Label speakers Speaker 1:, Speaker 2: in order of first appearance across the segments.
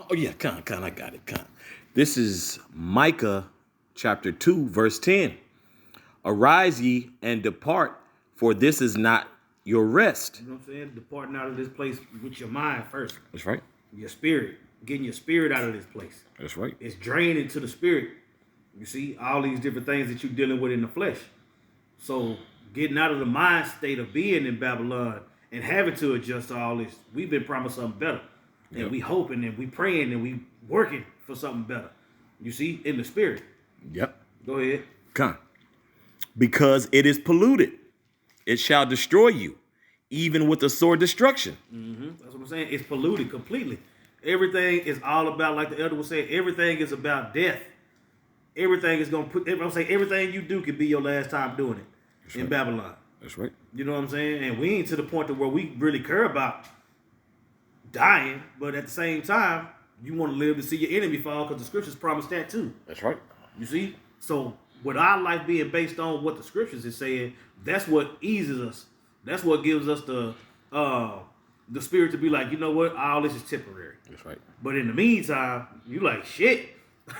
Speaker 1: Oh yeah, I got it. This is Micah chapter 2, verse 10. Arise ye and depart, for this is not your rest.
Speaker 2: You know what I'm saying? Departing out of this place with your mind first.
Speaker 1: That's right.
Speaker 2: Your spirit. Getting your spirit out of this place.
Speaker 1: That's right.
Speaker 2: It's draining to the spirit. You see, all these different things that you're dealing with in the flesh. So getting out of the mind state of being in Babylon and having to adjust to all this, we've been promised something better. And
Speaker 1: Yep.
Speaker 2: we hoping and we praying and we working for something better. You see, in the spirit.
Speaker 1: Yep.
Speaker 2: Go ahead.
Speaker 1: Because it is polluted, it shall destroy you, even with a sore destruction.
Speaker 2: That's what I'm saying. It's polluted completely. Everything is all about, like the elder was saying, everything is about death. Everything is going to put, I'm saying everything you do could be your last time doing it in Babylon.
Speaker 1: That's right.
Speaker 2: You know what I'm saying? And we ain't to the point to where we really care about dying, but at the same time, you want to live to see your enemy fall because the scriptures promise that too.
Speaker 1: That's right.
Speaker 2: You see? So with our life being based on what the scriptures is saying, that's what eases us. That's what gives us the spirit to be like, you know what? All this is temporary.
Speaker 1: That's right.
Speaker 2: But in the meantime, you like shit.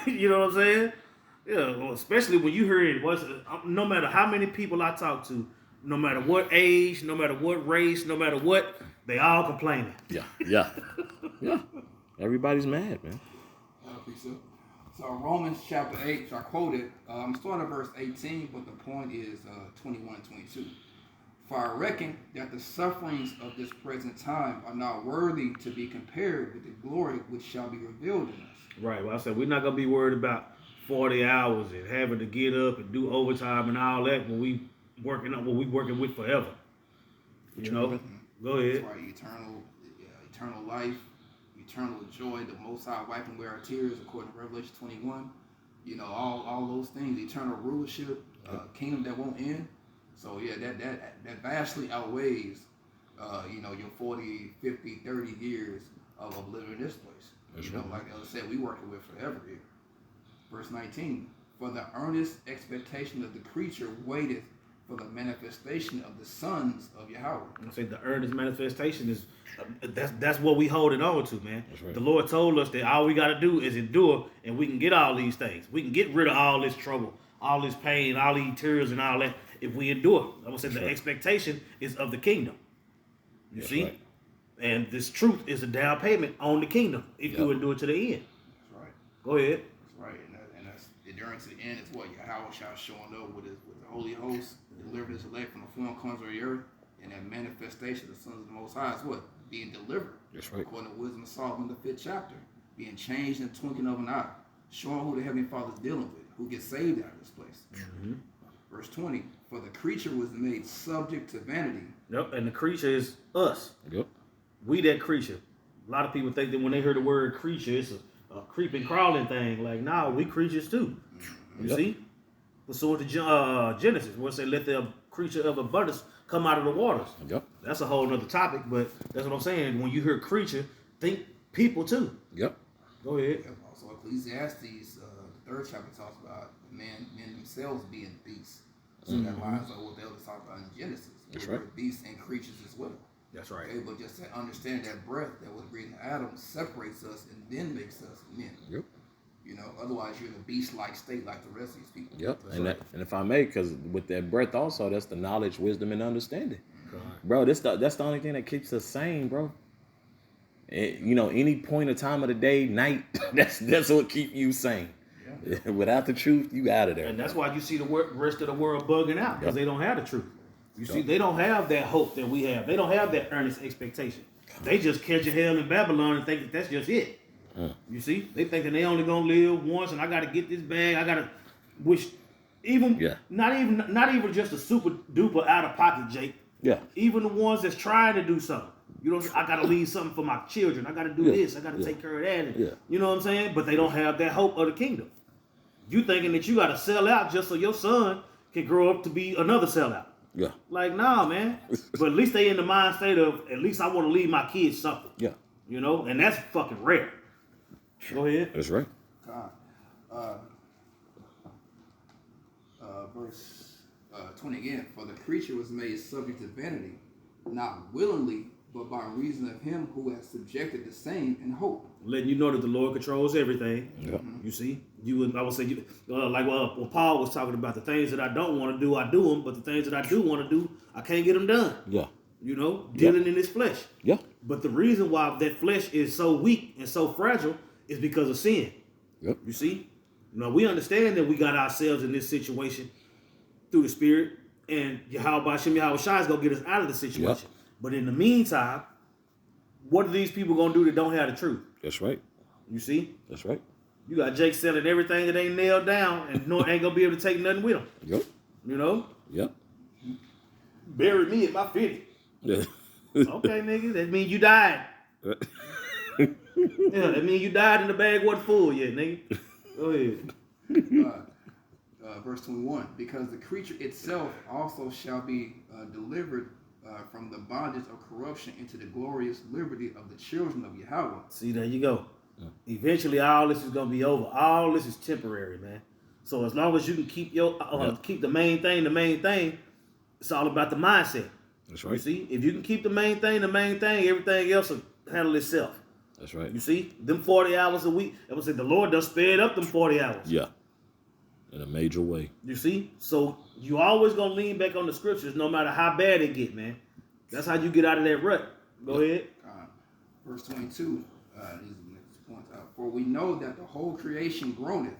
Speaker 2: You know what I'm saying? Yeah, well, especially when you hear it. No matter how many people I talk to, no matter what age, no matter what race, no matter what, they all complaining.
Speaker 1: Yeah. Yeah. Everybody's mad, man.
Speaker 3: I think so. So Romans chapter 8, so I quoted, I'm starting at verse 18, but the point is 21 and 22. For I reckon that the sufferings of this present time are not worthy to be compared with the glory which shall be revealed in us.
Speaker 2: Right. Well, I said we're not gonna be worried about 40 hours and having to get up and do overtime and all that when we working with forever. You know. Go ahead.
Speaker 3: That's right. Eternal life, eternal joy, the Most High wiping away our tears, according to Revelation 21. You know, all those things, eternal rulership, kingdom that won't end. So yeah, that vastly outweighs, your 40, 50, 30 years of living in this place.
Speaker 1: That's
Speaker 3: right. Like I said, we working with forever here. Verse 19, for the earnest expectation of the creature waiteth for the manifestation of the sons of Yahweh.
Speaker 2: I say the earnest manifestation is that's what we holding on to, man.
Speaker 1: Right.
Speaker 2: The Lord told us that all we got to do is endure, and we can get all these things. We can get rid of all this trouble, all this pain, all these tears, and all that if we endure. I would say the expectation is of the kingdom. You see,
Speaker 1: right.
Speaker 2: And this truth is a down payment on the kingdom if you endure to the end.
Speaker 3: That's right.
Speaker 2: Go ahead.
Speaker 3: That's right, and that's enduring to the end is what Yahweh shall showing up with the holy host, delivered his elect from the foreign corners of the earth, and that manifestation of the sons of the Most High is what? Being delivered.
Speaker 1: That's right.
Speaker 3: According to Wisdom of Solomon, the 5th chapter. Being changed in the twinkling of an eye. Showing who the Heavenly Father is dealing with, who gets saved out of this place.
Speaker 2: Mm-hmm.
Speaker 3: Verse 20, for the creature was made subject to vanity.
Speaker 2: Yep, and the creature is us.
Speaker 1: Yep. We
Speaker 2: that creature. A lot of people think that when they hear the word creature, it's a creeping, crawling thing. Like, nah, we creatures too. You see? Pursuant to Genesis, where it say, let the creature of abundance come out of the waters.
Speaker 1: Yep.
Speaker 2: That's a whole other topic, but that's what I'm saying. When you hear creature, think people too.
Speaker 1: Yep.
Speaker 2: Go ahead.
Speaker 3: Yep. Also, Ecclesiastes, the 3rd chapter talks about men themselves being beasts. So that lines up what the elders talk about in Genesis.
Speaker 1: That's right.
Speaker 3: Beasts and creatures as well.
Speaker 2: That's right.
Speaker 3: Okay, but just to understand that breath that was breathing Adam separates us and then makes us men.
Speaker 1: Yep.
Speaker 3: Otherwise you're in a beast-like state like the rest of these people.
Speaker 1: Yep. And if I may, because with that breath also, that's the knowledge, wisdom, and understanding. Bro, that's the only thing that keeps us sane, bro. Any point of time of the day, night, that's what keep you sane. Yeah. Without the truth, you out of there.
Speaker 2: And that's why you see the rest of the world bugging out, because they don't have the truth. You see, they don't have that hope that we have. They don't have that earnest expectation. They just catch a hell in Babylon and think that that's just it. You see, they think that they only gonna live once, and I gotta get this bag. I gotta, not even just a super duper out of pocket, Jake.
Speaker 1: Yeah.
Speaker 2: Even the ones that's trying to do something. I gotta leave something for my children. I gotta do this. I gotta take care of that. And, you know what I'm saying? But they don't have that hope of the kingdom. You thinking that you gotta sell out just so your son can grow up to be another sellout.
Speaker 1: Yeah.
Speaker 2: Like, nah, man. But at least they in the mind state of, at least I want to leave my kids something.
Speaker 1: Yeah.
Speaker 2: And that's fucking rare. Go ahead.
Speaker 1: That's right.
Speaker 3: Verse 20 again. For the creature was made subject to vanity, not willingly, but by reason of him who has subjected the same in hope.
Speaker 2: Letting you know that the Lord controls everything.
Speaker 1: Yeah.
Speaker 2: You see, I would say, when Paul was talking about the things that I don't want to do, I do them, but the things that I do want to do, I can't get them done.
Speaker 1: Yeah.
Speaker 2: Dealing in this flesh.
Speaker 1: Yeah.
Speaker 2: But the reason why that flesh is so weak and so fragile is because of sin.
Speaker 1: Yep.
Speaker 2: You see, we understand that we got ourselves in this situation through the Spirit, and Yahweh Shai is gonna get us out of the situation.
Speaker 1: Yep.
Speaker 2: But in the meantime, what are these people gonna do that don't have the truth?
Speaker 1: That's right.
Speaker 2: You see,
Speaker 1: That's right.
Speaker 2: you got Jake selling everything that ain't nailed down, and ain't gonna be able to take nothing with him.
Speaker 1: Yep. Yep.
Speaker 2: Bury me at my 50.
Speaker 1: Yeah.
Speaker 2: Okay, nigga, that means you died. Yeah, that means you died and the bag wasn't full yet, nigga. Go ahead.
Speaker 3: Verse 21, because the creature itself also shall be delivered from the bondage of corruption into the glorious liberty of the children of Yahweh.
Speaker 2: See, there you go. Eventually, all this is gonna be over. All this is temporary, man. So as long as you can keep keep the main thing, it's all about the mindset.
Speaker 1: That's right.
Speaker 2: You see, if you can keep the main thing, everything else will handle itself.
Speaker 1: That's right.
Speaker 2: You see, them 40 hours a week, I would say the Lord done sped up them 40 hours.
Speaker 1: Yeah. In a major way.
Speaker 2: You see? So you always gonna lean back on the scriptures no matter how bad it get, man. That's how you get out of that rut. Go ahead.
Speaker 3: Verse 22, these next points. For we know that the whole creation groaneth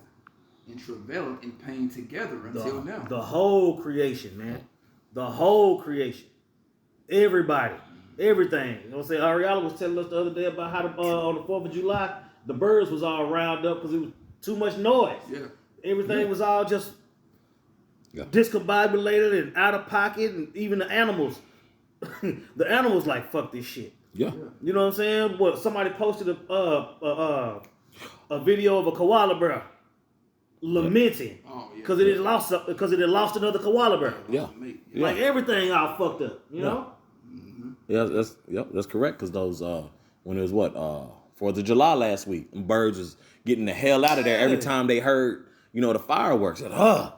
Speaker 3: and travaileth in pain together until now.
Speaker 2: The whole creation, man. The whole creation. Everybody. Everything. You know what I'm saying? Ariella was telling us the other day about how on the 4th of July, the birds was all round up because it was too much noise.
Speaker 3: Yeah.
Speaker 2: Everything was all just discombobulated and out of pocket, and even the animals. The animals like, fuck this shit.
Speaker 1: Yeah.
Speaker 2: You know what I'm saying? What, somebody posted a video of a koala bear lamenting because it had lost another koala bear.
Speaker 1: Yeah.
Speaker 2: Like everything all fucked up, you know?
Speaker 1: Yeah, that's correct. Because those when it was 4th of July last week, and birds was getting the hell out of there every time they heard the fireworks. And,
Speaker 2: that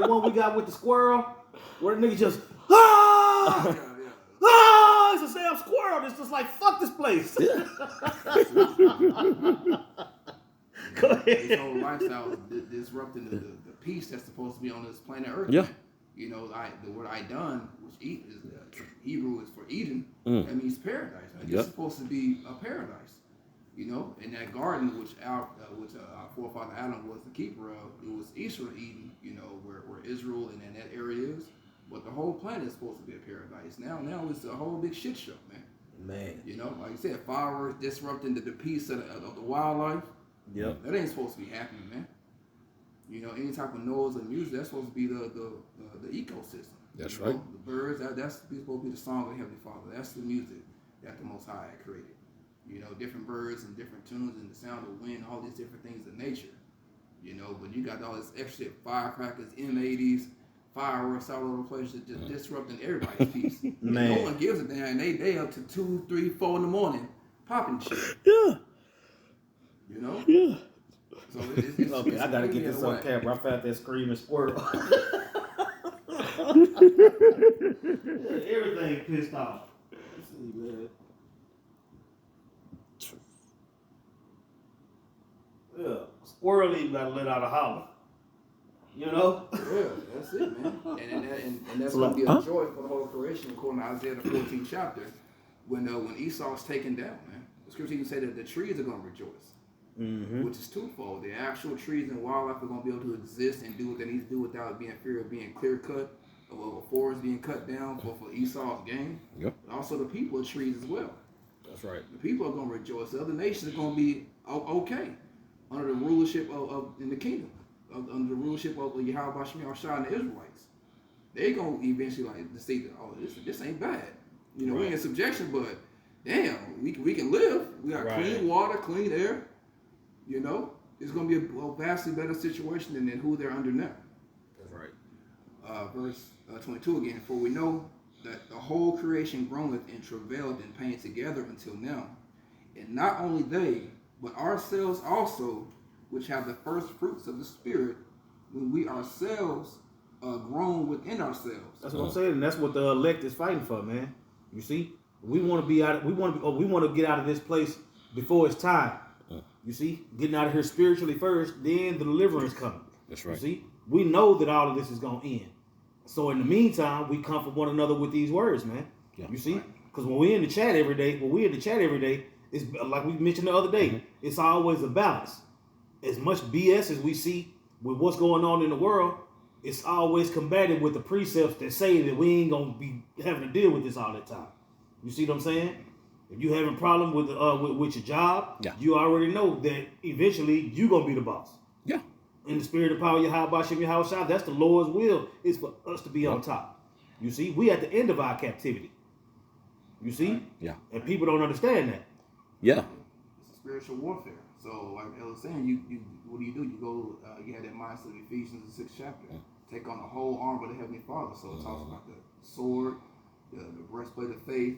Speaker 2: one we got with the squirrel, where the nigga just it's a damn squirrel. It's just like, fuck this place. Go ahead.
Speaker 3: This whole lifestyle is disrupting the peace that's supposed to be on this planet Earth.
Speaker 1: Yeah.
Speaker 3: The word "Idan," which Hebrew is for Eden, that means paradise. It's supposed to be a paradise. In that garden, which our forefather Adam was the keeper of, it was eastern Eden. Where Israel and that area is. But the whole planet is supposed to be a paradise. Now it's a whole big shit show, man. Like you said, fireworks disrupting the peace of the wildlife.
Speaker 2: Yep.
Speaker 3: That ain't supposed to be happening, man. Any type of noise or music, that's supposed to be the ecosystem.
Speaker 1: That's right.
Speaker 3: The birds, that's supposed to be the song of the Heavenly Father. That's the music that the Most High had created. Different birds and different tunes and the sound of wind, all these different things of nature. But you got all this extra shit, firecrackers, M80s, fireworks all over the place, just disrupting everybody's peace.
Speaker 2: Man.
Speaker 3: No one gives a damn. They up to 2, 3, 4 in the morning popping shit.
Speaker 1: Yeah.
Speaker 3: Yeah. So it's
Speaker 2: Okay, I gotta get this on camera. I found that screaming squirrel. Everything pissed off. Let's see, man. Yeah, squirrel even gotta let out a holler.
Speaker 3: Yeah, that's it, man. And that's gonna be a joy for the whole creation, according to Isaiah the 14th chapter, when Esau's taken down, man. The scripture even say that the trees are gonna rejoice, which is twofold. The actual trees and wildlife are gonna be able to exist and do what they need to do without being fear of being clear cut, of a forest being cut down for Esau's gain.
Speaker 1: Yep.
Speaker 3: But also the people are trees as well.
Speaker 2: That's right.
Speaker 3: The people are gonna rejoice. The other nations are gonna be okay under the rulership of in the kingdom. Under the rulership of Yahweh Shai and the Israelites. They're going to eventually see that, this ain't bad. We're in subjection, but damn, we can live. We got clean water, clean air. It's going to be a vastly better situation than who they're under now.
Speaker 2: That's right.
Speaker 3: Verse 22 again. For we know that the whole creation groaneth and travaileth in pain together until now. And not only they, but ourselves also, which have the first fruits of the Spirit, when we ourselves grown within ourselves.
Speaker 2: That's what I'm saying, and that's what the elect is fighting for, man. You see, we want to be out. We want to get out of this place before it's time. You see, getting out of here spiritually first, then the deliverance coming.
Speaker 1: That's right.
Speaker 2: You see, we know that all of this is gonna end. So in the meantime, we comfort one another with these words, man.
Speaker 1: Yeah.
Speaker 2: You see, because when we're in the chat every day, it's like we mentioned the other day. It's always a balance. As much BS as we see with what's going on in the world, it's always combated with the precepts that say that we ain't gonna be having to deal with this all the time. You see what I'm saying? If you having a problem with your job, you already know that eventually you gonna be the boss.
Speaker 1: Yeah.
Speaker 2: In the spirit of power, Yahweh Shah, that's the Lord's will, is for us to be on top. You see, we at the end of our captivity. You see?
Speaker 1: Yeah.
Speaker 2: And people don't understand that.
Speaker 1: Yeah.
Speaker 3: It's a spiritual warfare. So, like I was saying, you what do? You go, you have that mindset of Ephesians, the 6th chapter. Take on the whole armor of the Heavenly Father. So it talks about the sword, the breastplate of faith,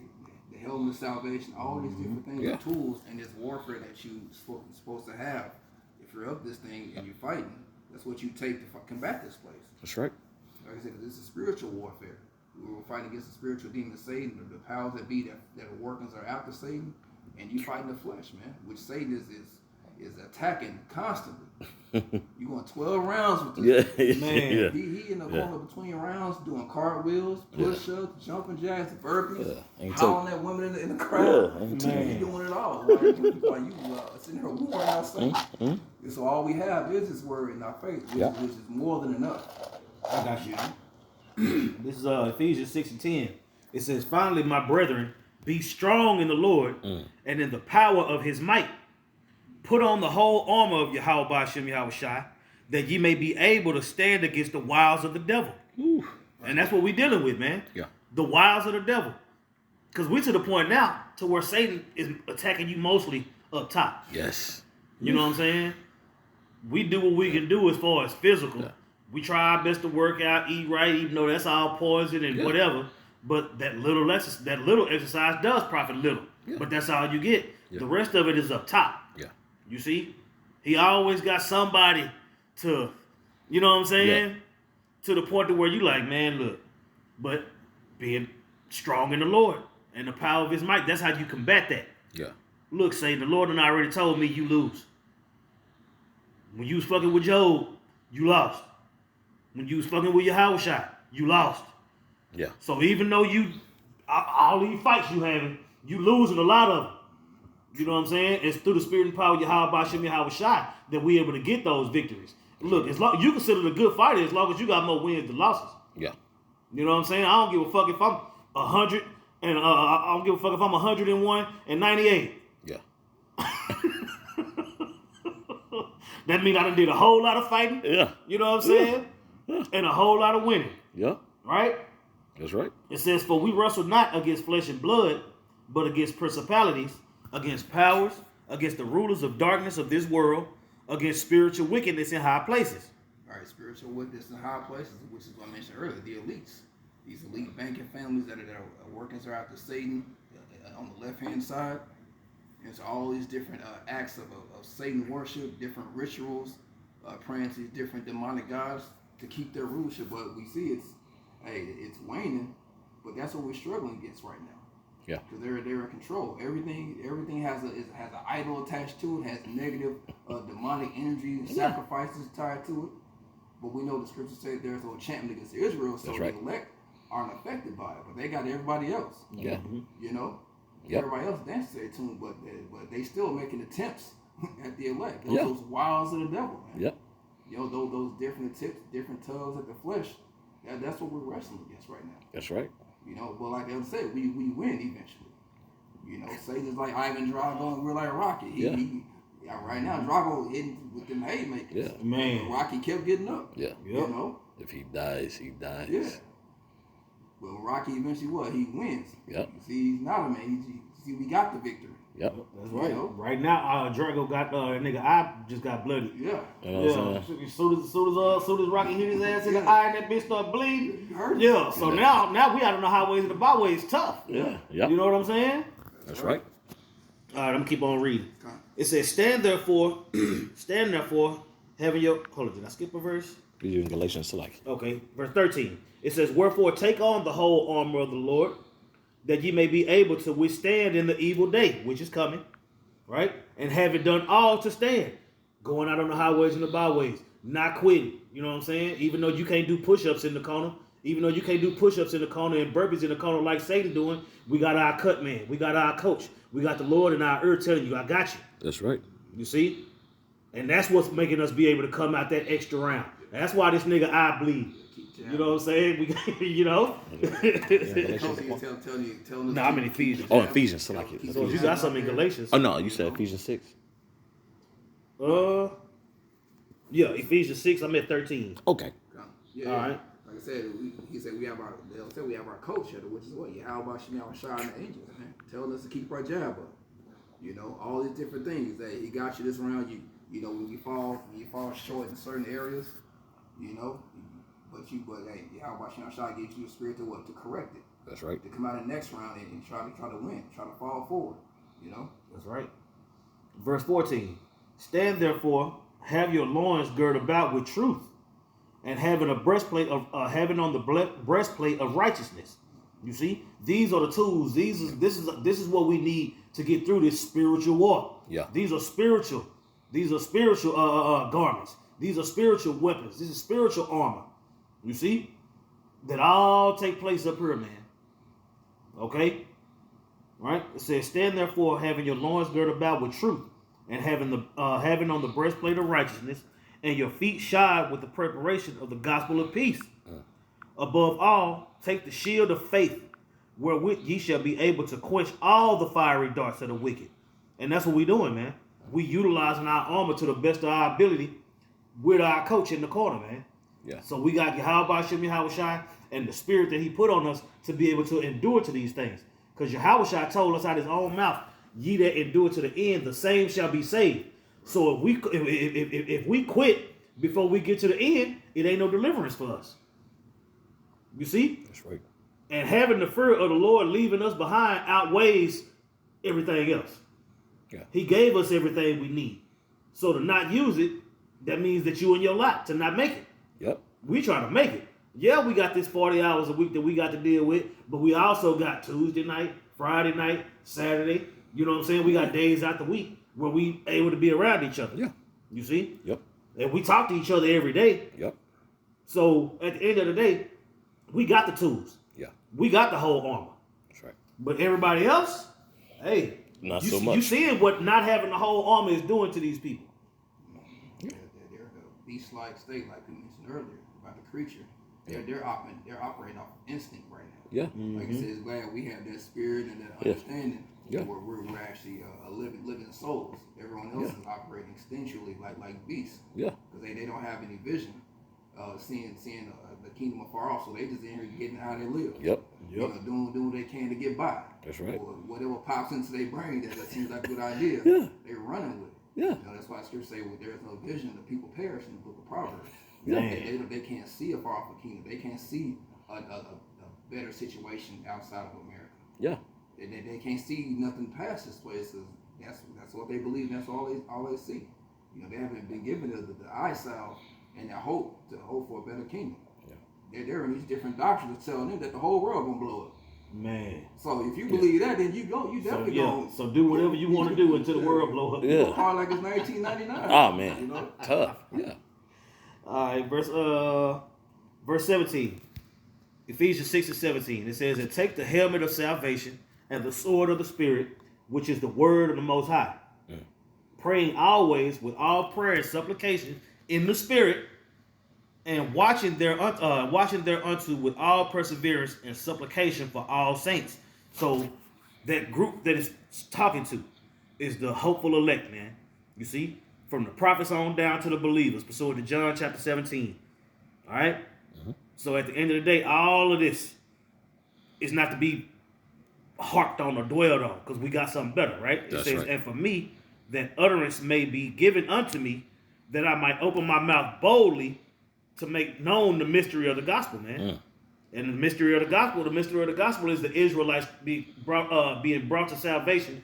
Speaker 3: the helmet of salvation, all these different things, the tools, and this warfare that you're supposed to have. If you're up this thing and you're fighting, that's what you take to combat this place.
Speaker 1: That's right.
Speaker 3: Like I said, this is spiritual warfare. We're fighting against the spiritual demon Satan, or the powers that be that are workings are after Satan, and you fighting the flesh, man, which Satan is attacking constantly. You going 12 rounds with this man. He in the corner between rounds doing cartwheels, push-ups, jumping jacks, burpees, howling at women in the crowd. Man, he doing it all. While you sitting here warring outside. So all we have is this word in our faith, which is more than enough.
Speaker 2: I got you. This is Ephesians 6:10. It says, "Finally, my brethren, be strong in the Lord and in the power of his might. Put on the whole armor of Yahweh Shai, that ye may be able to stand against the wiles of the devil." Ooh. And that's what we're dealing with, man.
Speaker 1: Yeah.
Speaker 2: The wiles of the devil. Because we're to the point now to where Satan is attacking you mostly up top.
Speaker 1: Yes.
Speaker 2: You know what I'm saying? We do what we can do as far as physical. Yeah. We try our best to work out, eat right, even though that's all poison and whatever. But that little exercise does profit little. Yeah. But that's all you get. Yeah. The rest of it is up top. Yeah. You see? He always got somebody to, you know what I'm saying? Yeah. To the point to where you like, man, look. But being strong in the Lord and the power of his might, that's how you combat that. Yeah. Look, Satan, the Lord done already told me you lose. When you was fucking with Job, you lost. When you was fucking with Yahweh, you lost. Yeah. So even though all these fights you having, you losing a lot of them. You know what I'm saying? It's through the spirit and power of Yahweh that we able to get those victories. Look, as long you consider it a good fighter as long as you got more wins than losses. Yeah. You know what I'm saying? I don't give a fuck if I'm 100 and I don't give a fuck if I'm 101 and 98. Yeah. That means I done did a whole lot of fighting. Yeah. You know what I'm saying? Yeah. And a whole lot of winning. Yeah. Right?
Speaker 1: That's right.
Speaker 2: It says, "For we wrestle not against flesh and blood, but against principalities, against powers, against the rulers of darkness of this world, against spiritual wickedness in high places."
Speaker 3: All right, spiritual wickedness in high places, which is what I mentioned earlier, the elites. These elite banking families that are workings are after Satan on the left-hand side. It's all these different acts of Satan worship, different rituals, praying to these different demonic gods to keep their rulership. But we see it's waning, but that's what we're struggling against right now. Yeah, because they're in control. Everything has an idol attached to it, has negative demonic energy, sacrifices tied to it. But we know the scriptures say there's no enchantment against Israel, so the elect aren't affected by it. But they got everybody else. Yeah, you know, everybody else dances to their tune, but they still making attempts at the elect. Those wiles of the devil, man. Yeah, you know, those different tips, different tugs at the flesh. That's what we're wrestling against right now.
Speaker 1: That's right.
Speaker 3: You know, but like I said, we win eventually. You know, Satan's like Ivan Drago and we're like Rocky. Right now, Drago hitting with them haymakers. Yeah. Man. Rocky kept getting up. Yeah. You know?
Speaker 1: If he dies, he dies.
Speaker 3: Yeah. Well, Rocky eventually he wins. Yep. You see, he's not a man. We got the victory.
Speaker 2: Yep. That's right. You know? Right now, Drago got nigga eye just got bloody. Yeah. As soon as Rocky hit his ass in the eye and that bitch started bleeding. Yeah. So now we out on the highways and the byways tough. Yeah. Yeah. You know what I'm saying?
Speaker 1: That's right.
Speaker 2: All right, I'm gonna keep on reading. It says, stand therefore, having your, hold on, did I skip a verse?
Speaker 1: You're in Galatians, so like.
Speaker 2: Okay, verse 13. It says, "Wherefore take on the whole armor of the Lord, that ye may be able to withstand in the evil day," which is coming, right? "And having done all to stand," going out on the highways and the byways, not quitting. You know what I'm saying? Even though you can't do push-ups in the corner, even though you can't do push-ups in the corner and burpees in the corner like Satan doing, we got our cut man, we got our coach, we got the Lord in our ear telling you, "I got you."
Speaker 1: That's right.
Speaker 2: You see? And that's what's making us be able to come out that extra round. That's why this nigga eye bleed. You know what I'm saying? We, you know?
Speaker 3: No,
Speaker 2: I'm in Ephesians.
Speaker 1: Oh, Ephesians, so like it.
Speaker 2: So you got something in Galatians.
Speaker 1: Oh no, you said Ephesians 6.
Speaker 2: Yeah, Ephesians 6, I'm at 13.
Speaker 1: Okay.
Speaker 3: Yeah,
Speaker 2: all right.
Speaker 3: Like I said, he said we have our. They'll say we have our coach here, which is what Yahweh Shai and the angels, man, telling us to keep our jab up. You know, all these different things that he got you this round. You know, when you fall short in certain areas, you know, but hey, Yahweh Shai gives you the spirit to what? To correct it.
Speaker 1: That's right.
Speaker 3: To come out in the next round and try to win, try to fall forward. You know.
Speaker 2: That's right. Verse 14. "Stand therefore, have your loins girt about with truth, and having a breastplate of having on the breastplate of righteousness." You see, these are the tools. This is what we need to get through this spiritual war.
Speaker 1: Yeah.
Speaker 2: These are spiritual. These are spiritual garments. These are spiritual weapons. This is spiritual armor. You see, that all take place up here, man. Okay, right? It says, "Stand therefore, having your loins girt about with truth, and having on the breastplate of righteousness, and your feet shod with the preparation of the gospel of peace. Above all, take the shield of faith, wherewith ye shall be able to quench all the fiery darts of the wicked." And that's what we're doing, man. We utilizing our armor to the best of our ability with our coach in the corner, man.
Speaker 1: Yeah.
Speaker 2: So we got Yahweh Shai and the spirit that he put on us to be able to endure to these things. Because Yahweh told us out his own mouth, "Ye that endure to the end, the same shall be saved." So if we quit before we get to the end, it ain't no deliverance for us. You see?
Speaker 1: That's right.
Speaker 2: And having the fear of the Lord leaving us behind outweighs everything else.
Speaker 1: Yeah.
Speaker 2: He gave us everything we need. So to not use it, that means that you in your lot to not make it.
Speaker 1: Yep.
Speaker 2: We trying to make it. Yeah, we got this 40 hours a week that we got to deal with, but we also got Tuesday night, Friday night, Saturday. You know what I'm saying? We got days out the week where we able to be around each other.
Speaker 1: Yeah.
Speaker 2: You see?
Speaker 1: Yep.
Speaker 2: And we talk to each other every day.
Speaker 1: Yep.
Speaker 2: So at the end of the day, we got the tools.
Speaker 1: Yeah.
Speaker 2: We got the whole armor.
Speaker 1: That's right.
Speaker 2: But everybody else, hey,
Speaker 1: Not
Speaker 2: you,
Speaker 1: so much.
Speaker 2: You seeing what not having the whole armor is doing to these people.
Speaker 3: They're a beast-like state, like we mentioned earlier about the creature. They're operating off instinct right now.
Speaker 1: Yeah.
Speaker 3: Like you said, it's glad we have that spirit and that understanding.
Speaker 1: Yeah.
Speaker 3: Where we're actually living souls. Everyone else is operating instinctually like beasts.
Speaker 1: Yeah.
Speaker 3: Because they don't have any vision, seeing the kingdom afar off. So they just in here getting how they live.
Speaker 1: Yep.
Speaker 3: You know, doing what they can to get by.
Speaker 1: That's right.
Speaker 3: Or whatever pops into their brain that seems like a good idea.
Speaker 1: Yeah.
Speaker 3: They're running with it.
Speaker 1: Yeah.
Speaker 3: You know, that's why Scripture say, "Well, there is no vision, the people perish," in the book of Proverbs.
Speaker 2: Yeah.
Speaker 3: They can't see a far off kingdom. They can't see a better situation outside of America.
Speaker 1: Yeah.
Speaker 3: They can't see nothing past this place. That's what they believe. That's all they see. You know, they haven't been given the eyesight and the hope for a better kingdom. Yeah. They're in these different doctrines telling them that the whole world gonna blow up.
Speaker 2: Man.
Speaker 3: So if you believe that, then you definitely go.
Speaker 2: So do whatever you want to do until the world blow up.
Speaker 1: Yeah.
Speaker 3: Hard like it's 1999.
Speaker 1: Oh man.
Speaker 3: You know?
Speaker 1: Tough. Yeah.
Speaker 2: All right, verse 17. Ephesians 6 and 17. It says, "And take the helmet of salvation and the sword of the Spirit, which is the word of the Most High, praying always with all prayer and supplication in the Spirit, and watching thereunto with all perseverance and supplication for all saints." So that group that is talking to is the hopeful elect, man. You see? From the prophets on down to the believers, pursuant to John chapter 17. All right? So at the end of the day, all of this is not to be harped on or dwelled on, because we got something better, right? It
Speaker 1: That's
Speaker 2: says,
Speaker 1: right.
Speaker 2: "And for me, that utterance may be given unto me, that I might open my mouth boldly to make known the mystery of the gospel," man. And the mystery of the gospel is the Israelites being brought to salvation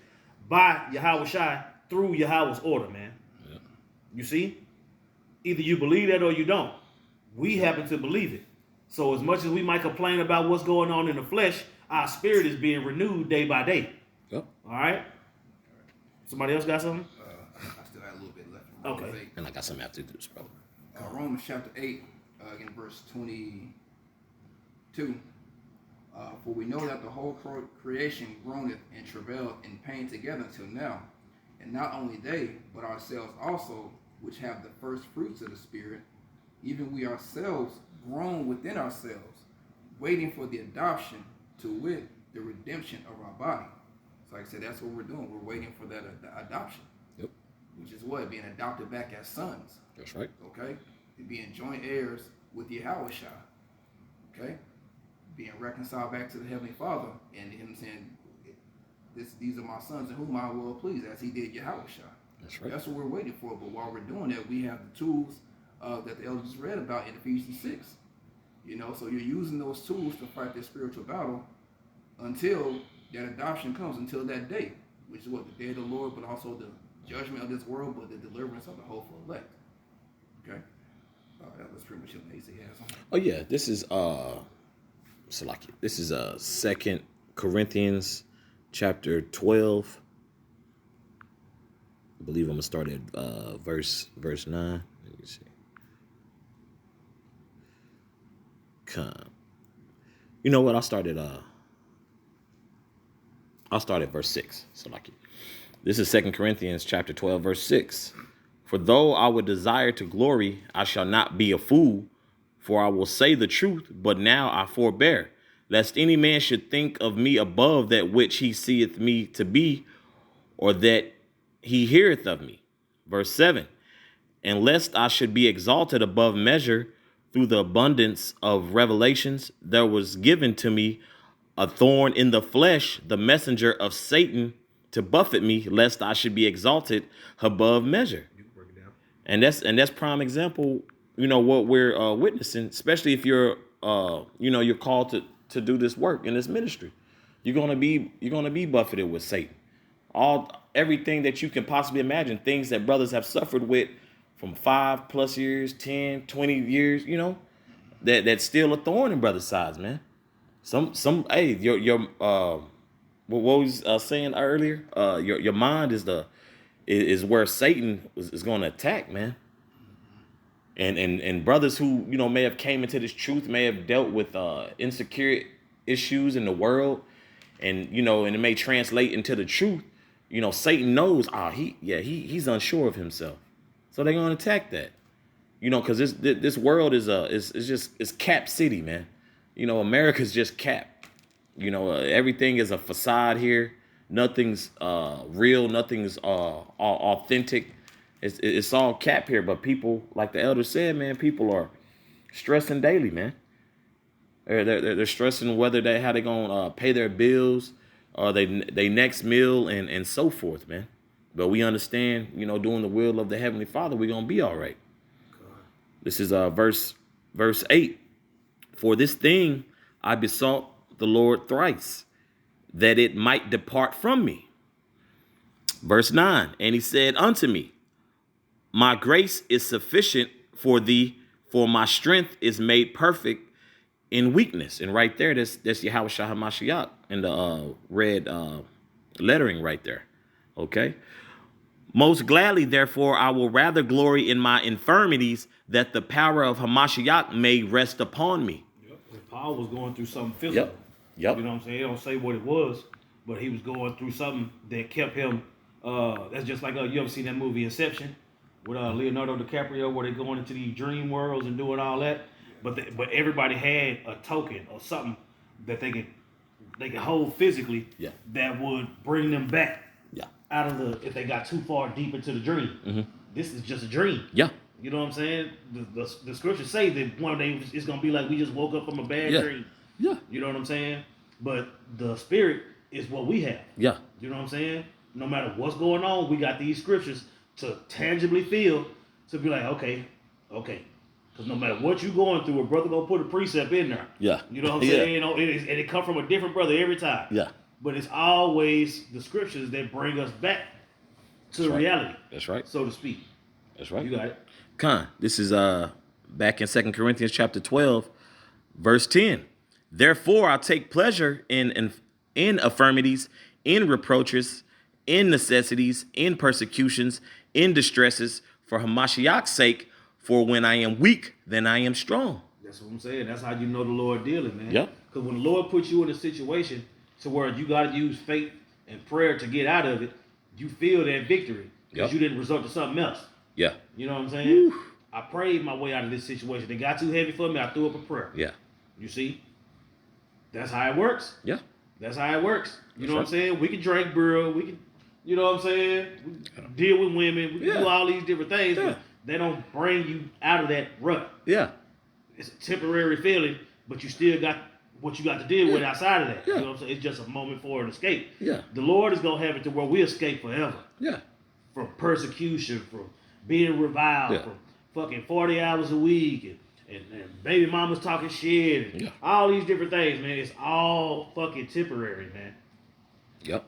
Speaker 2: by Yahweh Shai through Yahweh's order, man. You see? Either you believe that or you don't. We happen to believe it. So as much as we might complain about what's going on in the flesh, our spirit is being renewed day by day.
Speaker 1: Yep.
Speaker 2: All right. Somebody else got something?
Speaker 3: I still had a little bit left.
Speaker 2: Okay.
Speaker 1: And I got something after this, brother.
Speaker 3: Romans chapter 8, in verse 22. For we know that the whole creation groaneth and travaileth in pain together until now. And not only they, but ourselves also, which have the first fruits of the Spirit, even we ourselves groan within ourselves, waiting for the adoption, to wit, the redemption of our body. So like I said, that's what we're doing. We're waiting for that adoption.
Speaker 1: Yep.
Speaker 3: Which is what? Being adopted back as sons.
Speaker 1: That's right.
Speaker 3: Okay? Being joint heirs with Yahushua. Okay? Being reconciled back to the Heavenly Father, and him saying, these are my sons in whom I will please, as he did Yahushua.
Speaker 1: That's right.
Speaker 3: That's what we're waiting for. But while we're doing that, we have the tools that the elders read about in Ephesians 6. You know, so you're using those tools to fight this spiritual battle until that adoption comes, until that day, which is what? The day of the Lord, but also the judgment of this world, but the deliverance of the hopeful elect. Okay? That was pretty much what Macy has on.
Speaker 1: Oh yeah, this is Salaki. This is 2 Corinthians chapter 12. I believe I'm gonna start at verse 9. Let me see. Come. You know what? I'll start at verse 6. Salaki. This is 2 Corinthians chapter 12, verse 6. For though I would desire to glory, I shall not be a fool, for I will say the truth, but now I forbear, lest any man should think of me above that which he seeth me to be, or that he heareth of me. Verse 7. And lest I should be exalted above measure through the abundance of revelations, there was given to me a thorn in the flesh, the messenger of Satan, to buffet me, lest I should be exalted above measure. And that's prime example, you know, what we're witnessing, especially if you're you're called to do this work in this ministry. You're gonna be buffeted with Satan. Everything that you can possibly imagine, things that brothers have suffered with from 5+ years, 10, 20 years, you know, that's still a thorn in brothers' sides, man. Hey, your what was saying earlier, your mind is where Satan is going to attack, man. And brothers who, you know, may have came into this truth, may have dealt with insecure issues in the world, and, you know, and it may translate into the truth. You know, Satan knows, he's unsure of himself. So they're going to attack that. You know, because this world is cap city, man. You know, America's just cap. You know, everything is a facade here. Nothing's real. Nothing's authentic. It's all cap here. But people, like the elder said, man, people are stressing daily, man. They're stressing whether how they gonna pay their bills, or they next meal, and so forth, man. But we understand, you know, doing the will of the Heavenly Father, we're gonna be all right. This is verse 8. For this thing I besought the Lord thrice, that it might depart from me. Verse 9. And he said unto me, my grace is sufficient for thee, for my strength is made perfect in weakness. And right there, that's Yahushua HaMashiach in the red lettering right there. Okay. Most gladly, therefore, I will rather glory in my infirmities, that the power of Hamashiach may rest upon me.
Speaker 2: Yep. Paul was going through something physical.
Speaker 1: Yep.
Speaker 2: You know what I'm saying? He don't say what it was, but he was going through something that kept him. That's just like you ever seen that movie Inception with Leonardo DiCaprio, where they going into these dream worlds and doing all that. But everybody had a token or something that they could hold physically.
Speaker 1: Yeah. That
Speaker 2: would bring them back.
Speaker 1: Yeah.
Speaker 2: Out of if they got too far deep into the dream. Mm-hmm. This is just a dream.
Speaker 1: Yeah.
Speaker 2: You know what I'm saying? The scriptures say that one day it's gonna be like we just woke up from a bad dream.
Speaker 1: Yeah.
Speaker 2: You know what I'm saying? But the spirit is what we have.
Speaker 1: Yeah.
Speaker 2: You know what I'm saying? No matter what's going on, we got these scriptures to tangibly feel, to be like, okay. Because no matter what you're going through, a brother gonna put a precept in there.
Speaker 1: Yeah.
Speaker 2: You know what I'm saying? You know, and it come from a different brother every time.
Speaker 1: Yeah.
Speaker 2: But it's always the scriptures that bring us back to reality.
Speaker 1: That's right.
Speaker 2: So to speak.
Speaker 1: That's right.
Speaker 2: You got it.
Speaker 1: Khan, this is back in 2 Corinthians chapter 12, verse 10. Therefore, I take pleasure in infirmities, in reproaches, in necessities, in persecutions, in distresses, for Hamashiach's sake. For when I am weak, then I am strong.
Speaker 2: That's what I'm saying. That's how you know the Lord dealing, man.
Speaker 1: Yep.
Speaker 2: Because when the Lord puts you in a situation to where you got to use faith and prayer to get out of it, you feel that victory because
Speaker 1: Yep.
Speaker 2: you didn't resort to something else.
Speaker 1: Yeah.
Speaker 2: You know what I'm saying? I prayed my way out of this situation. It got too heavy for me. I threw up a prayer.
Speaker 1: Yeah.
Speaker 2: You see? That's how it works.
Speaker 1: Yeah.
Speaker 2: That's how it works. You know what I'm
Speaker 1: right.
Speaker 2: saying? We can drink beer. We can, you know what I'm saying? We can deal with women. We can do all these different things.
Speaker 1: Yeah.
Speaker 2: But they don't bring you out of that rut.
Speaker 1: Yeah.
Speaker 2: It's a temporary feeling, but you still got what you got to deal with outside of that.
Speaker 1: Yeah.
Speaker 2: You know what I'm saying? It's just a moment for an escape.
Speaker 1: Yeah.
Speaker 2: The Lord is going to have it to where we escape forever.
Speaker 1: Yeah.
Speaker 2: From persecution, from being reviled,
Speaker 1: Yeah.
Speaker 2: from fucking 40 hours a week, and baby mamas talking shit, and
Speaker 1: Yeah.
Speaker 2: all these different things, man. It's all fucking temporary, man.
Speaker 1: Yep.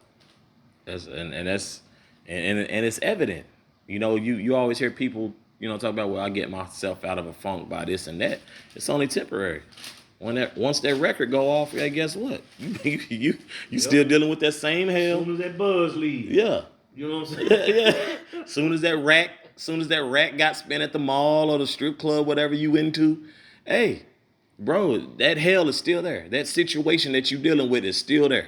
Speaker 1: That's and it's evident. You know, you always hear people, you know, talk about, well, I get myself out of a funk by this and that. It's only temporary. Once that record go off, yeah, guess what? You still dealing with that same
Speaker 2: As
Speaker 1: hell.
Speaker 2: soon as that buzz leaves,
Speaker 1: Yeah.
Speaker 2: you know what I'm saying?
Speaker 1: Yeah. Soon as that rack got spent at the mall or the strip club, whatever you into, hey, bro, that hell is still there. That situation that you dealing with is still there.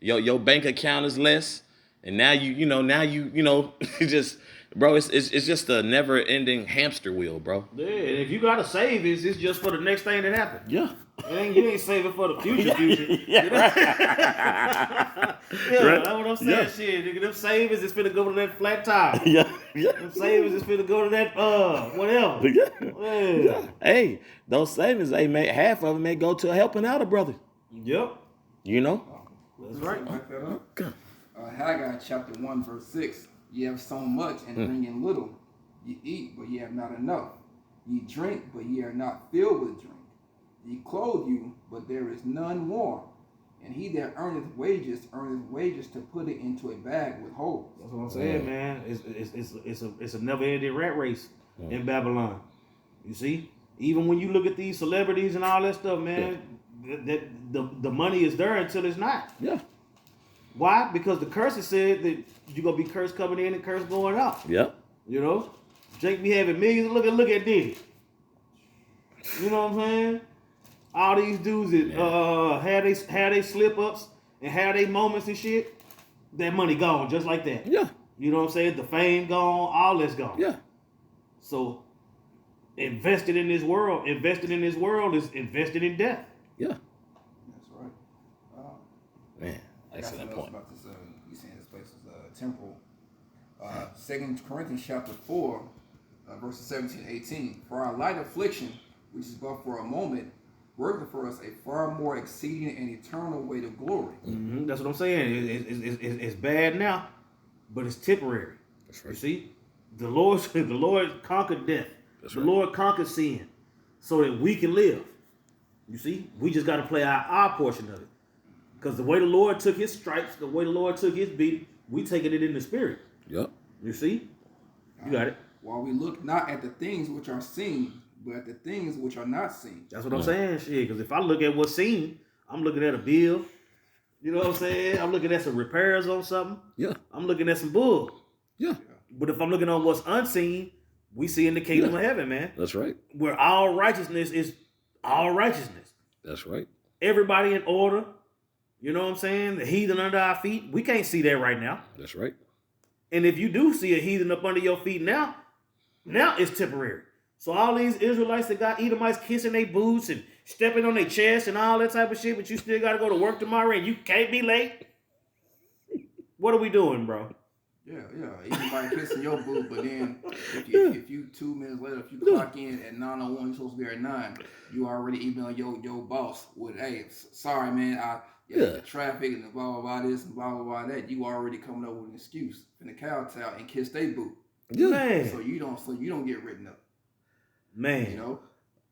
Speaker 1: Your bank account is less, and now you know, just, bro, it's just a never ending hamster wheel, bro.
Speaker 2: Yeah, and if you got to save it, it's just for the next thing that happens.
Speaker 1: Yeah.
Speaker 2: You ain't saving for the future.
Speaker 1: Yeah, right.
Speaker 2: Yeah,
Speaker 1: Right.
Speaker 2: that's what I'm saying.
Speaker 1: Yeah.
Speaker 2: Shit, nigga, them savings is finna go to that flat tire.
Speaker 1: Yeah. Yeah.
Speaker 2: Them savings is finna go to that whatever.
Speaker 1: Yeah.
Speaker 2: Yeah.
Speaker 1: Hey, those savings, half of them may go to helping out a brother.
Speaker 2: Yep.
Speaker 1: You know?
Speaker 2: That's right.
Speaker 3: Back that up.
Speaker 1: Okay.
Speaker 3: Haggai chapter 1 verse 6. Ye have sown much and bring in little. Ye eat, but ye have not enough. Ye drink, but ye are not filled with drink. Ye clothe you, but there is none warm. And he that earneth wages to put it into a bag with holes.
Speaker 2: That's what I'm saying, man. It's a never-ending rat race in Babylon. You see, even when you look at these celebrities and all that stuff, man, the money is there until it's not.
Speaker 1: Yeah.
Speaker 2: Why? Because the curse said that you're gonna be cursed coming in and cursed going out.
Speaker 1: Yep.
Speaker 2: You know, Jake be having millions. Look at Diddy. You know what I'm saying? All these dudes that had they slip ups and had they moments and shit, that money gone just like that.
Speaker 1: Yeah.
Speaker 2: You know what I'm saying? The fame gone, all that's gone.
Speaker 1: Yeah.
Speaker 2: So invested in this world is invested in death.
Speaker 1: Yeah.
Speaker 3: That's right.
Speaker 1: Man, excellent
Speaker 3: That's what I was
Speaker 1: point.
Speaker 3: about to say. You saying this place is temporal. 2 Corinthians chapter 4, verses 17 and 18. For our light affliction, which is but for a moment, working for us a far more exceeding and eternal weight of glory.
Speaker 2: Mm-hmm. That's what I'm saying. It's bad now, but it's temporary.
Speaker 1: That's right.
Speaker 2: You see, the Lord conquered death.
Speaker 1: That's
Speaker 2: the
Speaker 1: right.
Speaker 2: Lord conquered sin, so that we can live. You see, we just got to play our portion of it. Because the way the Lord took his stripes, the way the Lord took his beat, we taking it in the spirit.
Speaker 1: Yep.
Speaker 2: You see? You got it.
Speaker 3: While we look not at the things which are seen, but at the things which are not seen.
Speaker 2: That's what I'm saying, shit. Because if I look at what's seen, I'm looking at a bill. You know what I'm saying? I'm looking at some repairs on something.
Speaker 1: Yeah.
Speaker 2: I'm looking at some bull.
Speaker 1: Yeah.
Speaker 2: But if I'm looking on what's unseen, we see in the kingdom of heaven, man,
Speaker 1: That's right.
Speaker 2: where all righteousness is all righteousness.
Speaker 1: That's right.
Speaker 2: Everybody in order. You know what I'm saying? The heathen under our feet. We can't see that right now.
Speaker 1: That's right.
Speaker 2: And if you do see a heathen up under your feet now it's temporary. So all these Israelites that got Edomites kissing their boots and stepping on their chest and all that type of shit, but you still got to go to work tomorrow and you can't be late. What are we doing, bro?
Speaker 3: Yeah. Anybody kissing your boo, but then if you 2 minutes later, if you clock in at 9:01, you're supposed to be at 9. You already emailing your boss with, hey, sorry man, the traffic and the blah blah blah this and blah blah blah that. You already coming up with an excuse in the kowtow and kiss they boo.
Speaker 1: Yeah.
Speaker 2: Man.
Speaker 3: So you don't get written up.
Speaker 2: Man.
Speaker 3: You know.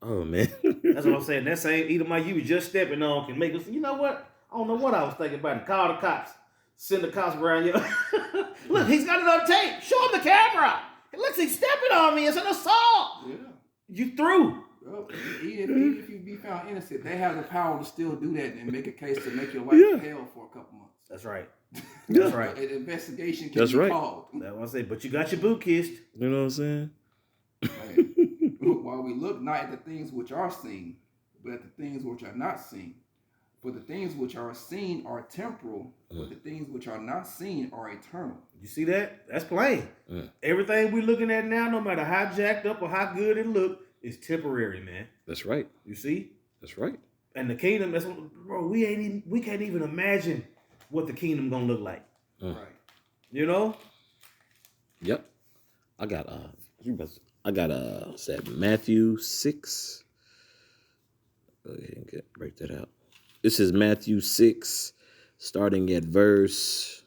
Speaker 1: Oh man.
Speaker 2: That's what I'm saying. That same Edomite you was just stepping on can make us, you know what? I don't know what I was thinking about it. Call the cops. Send the cops around you. Look, he's got it on tape. Show him the camera. It looks he's stepping on me. It's an assault.
Speaker 3: Yeah.
Speaker 2: You through.
Speaker 3: Well, even if you be found innocent, they have the power to still do that and make a case to make your life hell for a couple months.
Speaker 2: That's right.
Speaker 1: Yeah.
Speaker 2: That's right.
Speaker 3: An investigation can
Speaker 1: That's
Speaker 3: be
Speaker 1: right.
Speaker 3: called.
Speaker 2: That's what I say. But you got your boot kissed.
Speaker 1: You know what I'm saying?
Speaker 3: Right. While we look not at the things which are seen, but at the things which are not seen. For the things which are seen are temporal, but the things which are not seen are eternal.
Speaker 2: You see that? That's plain. Everything we're looking at now, no matter how jacked up or how good it look, is temporary, man.
Speaker 1: That's right.
Speaker 2: You see?
Speaker 1: That's right.
Speaker 2: And the kingdom, that's what, bro. We can't even imagine what the kingdom gonna look like.
Speaker 3: Right.
Speaker 2: You know?
Speaker 1: Yep. I got said Matthew 6. Go ahead and break that out. This is Matthew 6, starting at verse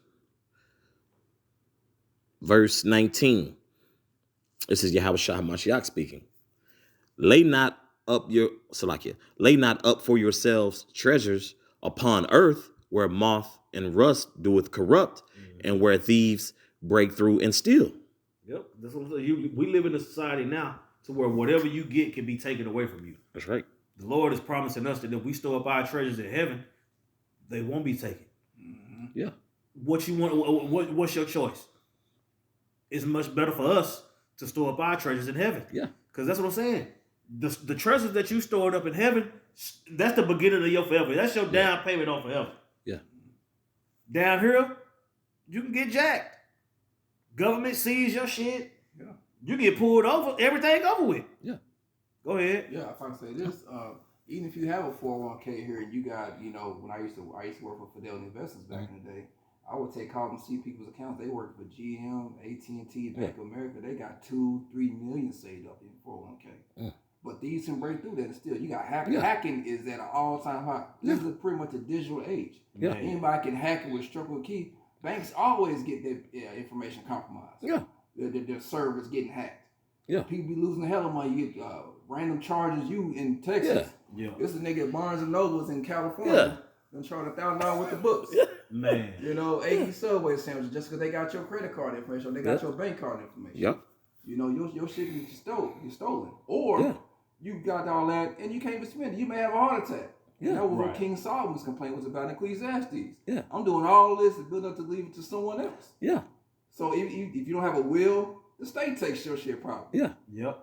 Speaker 1: 19. This is Yahushua HaMashiach speaking. Lay not up for yourselves treasures upon earth, where moth and rust doeth corrupt, and where thieves break through and steal.
Speaker 2: Yep. That's what I'm saying. We live in a society now to where whatever you get can be taken away from you.
Speaker 1: That's right.
Speaker 2: The Lord is promising us that if we store up our treasures in heaven, they won't be taken.
Speaker 1: Yeah.
Speaker 2: What you want? What's your choice? It's much better for us to store up our treasures in heaven.
Speaker 1: Yeah.
Speaker 2: Because that's what I'm saying. The treasures that you stored up in heaven, that's the beginning of your forever. That's your down payment on forever.
Speaker 1: Yeah.
Speaker 2: Down here, you can get jacked. Government sees your shit.
Speaker 3: Yeah.
Speaker 2: You get pulled over. Everything over with.
Speaker 1: Yeah.
Speaker 2: Go ahead.
Speaker 3: Yeah, if I can say this, even if you have a 401k here and you got, when I used to work for Fidelity Investments back in the day, I would take calls and see people's accounts. They work for GM, AT&T, Bank of America. They got 2-3 million saved up in 401k. But these can break through that and still. You got hacking.
Speaker 1: Yeah.
Speaker 3: Hacking is at an all-time high. This is pretty much a digital age.
Speaker 1: Yeah.
Speaker 3: Anybody can hack it with stroke of a key. Banks always get their information compromised.
Speaker 1: Yeah.
Speaker 3: Their servers getting hacked.
Speaker 1: Yeah.
Speaker 3: People be losing the hell of money. You get random charges. You in Texas.
Speaker 2: Yeah.
Speaker 3: This is a nigga at Barnes and Nobles in California. Done charge $1,000 with the books.
Speaker 2: Man.
Speaker 3: 80 Subway sandwiches just because they got your credit card information or they got your bank card information.
Speaker 1: Yep.
Speaker 3: Your shit can be stolen. Or you got all that and you can't even spend it. You may have a heart attack.
Speaker 1: Yeah.
Speaker 3: That was what King Solomon's complaint was about in Ecclesiastes.
Speaker 1: Yeah.
Speaker 3: I'm doing all this and building up to leave it to someone else.
Speaker 1: Yeah.
Speaker 3: So if you don't have a will, the state takes your shit probably.
Speaker 1: Yeah.
Speaker 2: Yep.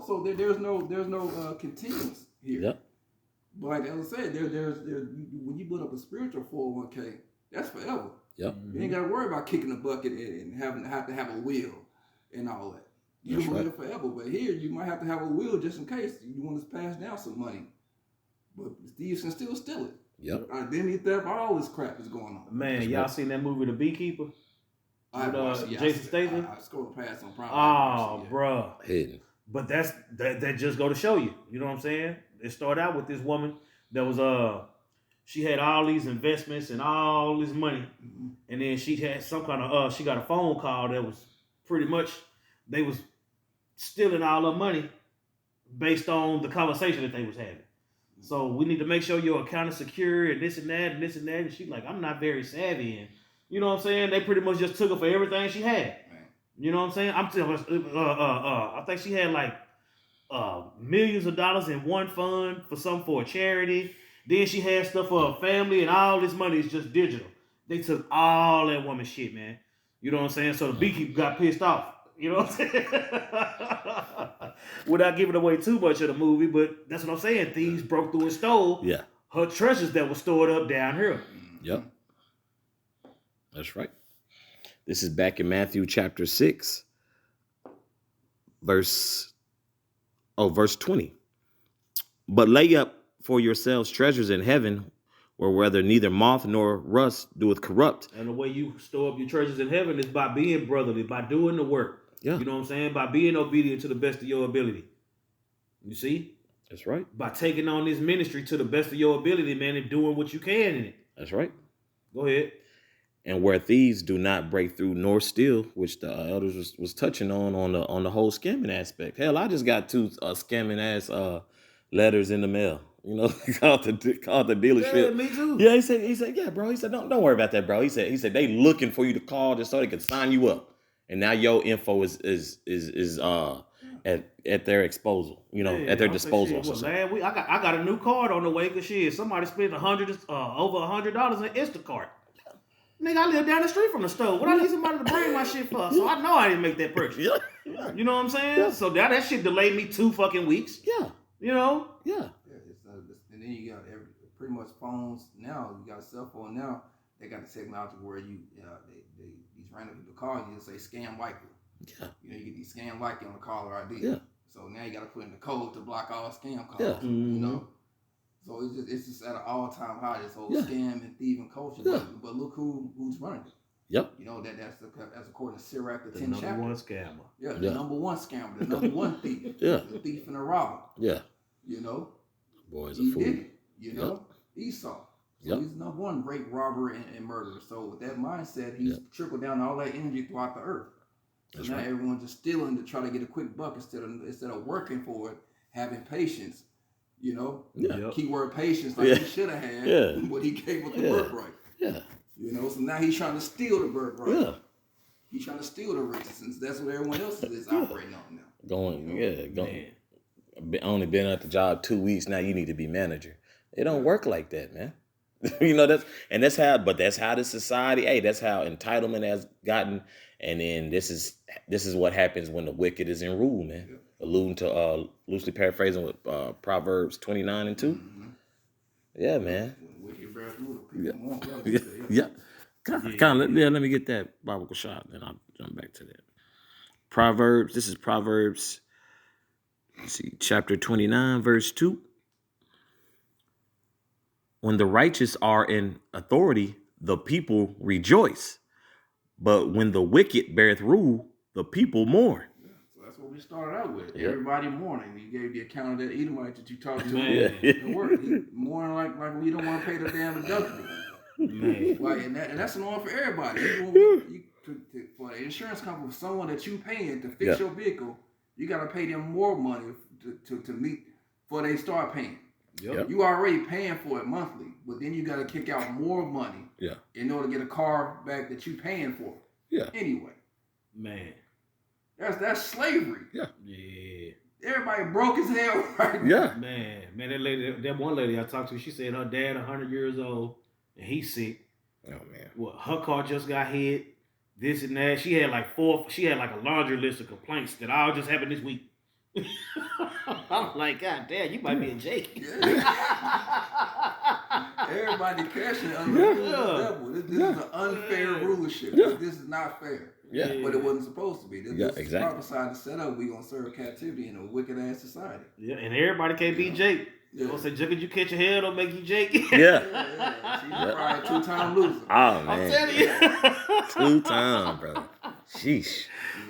Speaker 3: So there's no continuance here.
Speaker 1: Yep.
Speaker 3: But like I said, there's when you build up a spiritual 401k, that's forever.
Speaker 1: Yep.
Speaker 3: You ain't got to worry about kicking the bucket and have to have a will and all that. You will live forever. But here you might have to have a will just in case you want to pass down some money. But thieves can still steal it.
Speaker 1: Yep.
Speaker 3: Identity theft, all this crap is going on.
Speaker 2: Man, y'all seen that movie The Beekeeper? Jason Statham?
Speaker 3: I scrolled past on Prime.
Speaker 2: Oh, bro.
Speaker 1: Hidden.
Speaker 2: But that just go to show you. You know what I'm saying? It started out with this woman that was she had all these investments and all this money, and then she had some kind of she got a phone call that was pretty much they was stealing all her money based on the conversation that they was having. So we need to make sure your account is secure and this and that and this and that. And she's like, I'm not very savvy, and you know what I'm saying? They pretty much just took her for everything she had. You know what I'm saying? I think she had like millions of dollars in one fund for a charity. Then she had stuff for her family, and all this money is just digital. They took all that woman's shit, man. You know what I'm saying? So the beekeeper got pissed off. You know what I'm saying? Without giving away too much of the movie, but that's what I'm saying. Thieves broke through and stole her treasures that were stored up down here.
Speaker 1: Yep. That's right. This is back in Matthew chapter 6, verse 20. But lay up for yourselves treasures in heaven, where neither moth nor rust doeth corrupt.
Speaker 2: And the way you store up your treasures in heaven is by being brotherly, by doing the work.
Speaker 1: Yeah.
Speaker 2: You know what I'm saying? By being obedient to the best of your ability. You see?
Speaker 1: That's right.
Speaker 2: By taking on this ministry to the best of your ability, man, and doing what you can in it.
Speaker 1: That's right.
Speaker 2: Go ahead.
Speaker 1: And where thieves do not break through nor steal, which the elders was touching on the whole scamming aspect. Hell, I just got 2 scamming ass letters in the mail. You know, called the dealership.
Speaker 2: Yeah, me too.
Speaker 1: Yeah, he said, yeah, bro. He said, don't worry about that, bro. He said they looking for you to call just so they can sign you up. And now your info is at their disposal. You know, at their
Speaker 2: I say,
Speaker 1: disposal.
Speaker 2: shit,
Speaker 1: I should
Speaker 2: what,
Speaker 1: say.
Speaker 2: last week I got a new card on the way because shit, somebody spent over $100 in Instacart. Nigga, I live down the street from the store. What I need somebody to bring my shit for? So I know I didn't make that purchase.
Speaker 1: Yeah.
Speaker 2: You know what I'm saying?
Speaker 1: Yeah.
Speaker 2: So that shit delayed me 2 fucking weeks.
Speaker 1: Yeah.
Speaker 2: You know?
Speaker 1: Yeah.
Speaker 3: And then you got pretty much phones now. You got a cell phone now. They got the technology where you these random people call you and say scam likely.
Speaker 1: Yeah.
Speaker 3: You know, you get these scam likely on the caller ID.
Speaker 1: Yeah.
Speaker 3: So now you got to put in the code to block all scam calls.
Speaker 1: Yeah.
Speaker 3: You know. So it's just at an all-time high. This whole
Speaker 1: Yeah.
Speaker 3: scam and thieving culture.
Speaker 1: Yeah.
Speaker 3: But look who's running it.
Speaker 1: Yep.
Speaker 3: You know that's according to Sirach the
Speaker 2: The
Speaker 3: 10th
Speaker 2: number
Speaker 3: chapter.
Speaker 2: one scammer.
Speaker 3: Yeah,
Speaker 1: Yeah.
Speaker 3: the number one scammer, the number one thief.
Speaker 1: Yeah.
Speaker 3: The thief and the robber.
Speaker 1: Yeah.
Speaker 3: You know.
Speaker 1: Boy's a
Speaker 3: He
Speaker 1: fool.
Speaker 3: did it. You know. Esau. So
Speaker 1: Yep.
Speaker 3: he's number one rape, robber, and murderer. So with that mindset, he's trickled down all that energy throughout the earth. So
Speaker 1: That's
Speaker 3: now
Speaker 1: right.
Speaker 3: everyone's just stealing to try to get a quick buck instead of working for it, having patience. You know,
Speaker 1: Yeah.
Speaker 2: Yep.
Speaker 3: keyword patience, like
Speaker 1: Yeah.
Speaker 3: he should have had,
Speaker 1: Yeah.
Speaker 3: but he gave up the
Speaker 1: Yeah.
Speaker 3: birthright.
Speaker 1: Yeah.
Speaker 3: You know, so now he's trying to steal the birthright.
Speaker 1: Yeah.
Speaker 3: He's trying to steal the riches, since that's what everyone else is operating on now.
Speaker 1: Going. Yeah. Going.
Speaker 2: Man.
Speaker 1: Only been at the job 2 weeks. Now you need to be manager. It don't work like that, man. You know, that's how the society, hey, that's how entitlement has gotten. And then this is what happens when the wicked is in rule, man.
Speaker 3: Yeah.
Speaker 1: Alluding to loosely paraphrasing with Proverbs 29:2.
Speaker 3: Mm-hmm.
Speaker 1: Yeah, man.
Speaker 3: When wicked bears rule, people
Speaker 1: Yeah.
Speaker 3: want love.
Speaker 1: Yeah. Let me get that biblical shot, then I'll jump back to that. Proverbs, this is Proverbs, let's see, chapter 29, verse 2. When the righteous are in authority, the people rejoice. But when the wicked beareth rule, the people mourn.
Speaker 3: Yeah, so that's what we started out with.
Speaker 1: Yep.
Speaker 3: Everybody mourning. You gave the account of that Edomite that you talked to.
Speaker 2: Man.
Speaker 3: At work. He mourning like when you don't want to pay the damn deductible.
Speaker 2: Man.
Speaker 3: Like, and that's an norm for everybody. For an insurance company, for someone that you paying to fix
Speaker 1: Yeah.
Speaker 3: your vehicle, you got to pay them more money to meet before they start paying.
Speaker 2: Yep.
Speaker 3: You already paying for it monthly, but then you got to kick out more money
Speaker 1: Yeah.
Speaker 3: in order to get a car back that you paying for.
Speaker 1: Yeah.
Speaker 3: Anyway,
Speaker 2: Man.
Speaker 3: that's slavery.
Speaker 2: Yeah.
Speaker 3: Everybody broke as hell right now.
Speaker 1: Yeah.
Speaker 2: Man, that one lady I talked to, she said her dad 100 years old and he's sick.
Speaker 1: Oh, man.
Speaker 2: Well, her car just got hit. This and that. She had like a laundry list of complaints that all just happened this week. I'm like, God damn, you might be a Jake.
Speaker 3: Yeah. Everybody crashing under the devil. This is an unfair rulership.
Speaker 1: Yeah.
Speaker 3: This is not fair.
Speaker 1: Yeah.
Speaker 3: But it wasn't supposed to be. This is
Speaker 1: exactly.
Speaker 3: prophesied to set up. We gonna serve captivity in a wicked ass society.
Speaker 2: Yeah, and everybody can't be Jake.
Speaker 3: Yeah.
Speaker 2: You gonna say, Jake, you catch your head, don't make you Jake.
Speaker 1: Yeah.
Speaker 3: Yeah. She's probably a 2-time loser.
Speaker 1: Oh,
Speaker 2: I'm
Speaker 1: man.
Speaker 2: telling you.
Speaker 1: 2 times, brother. Sheesh.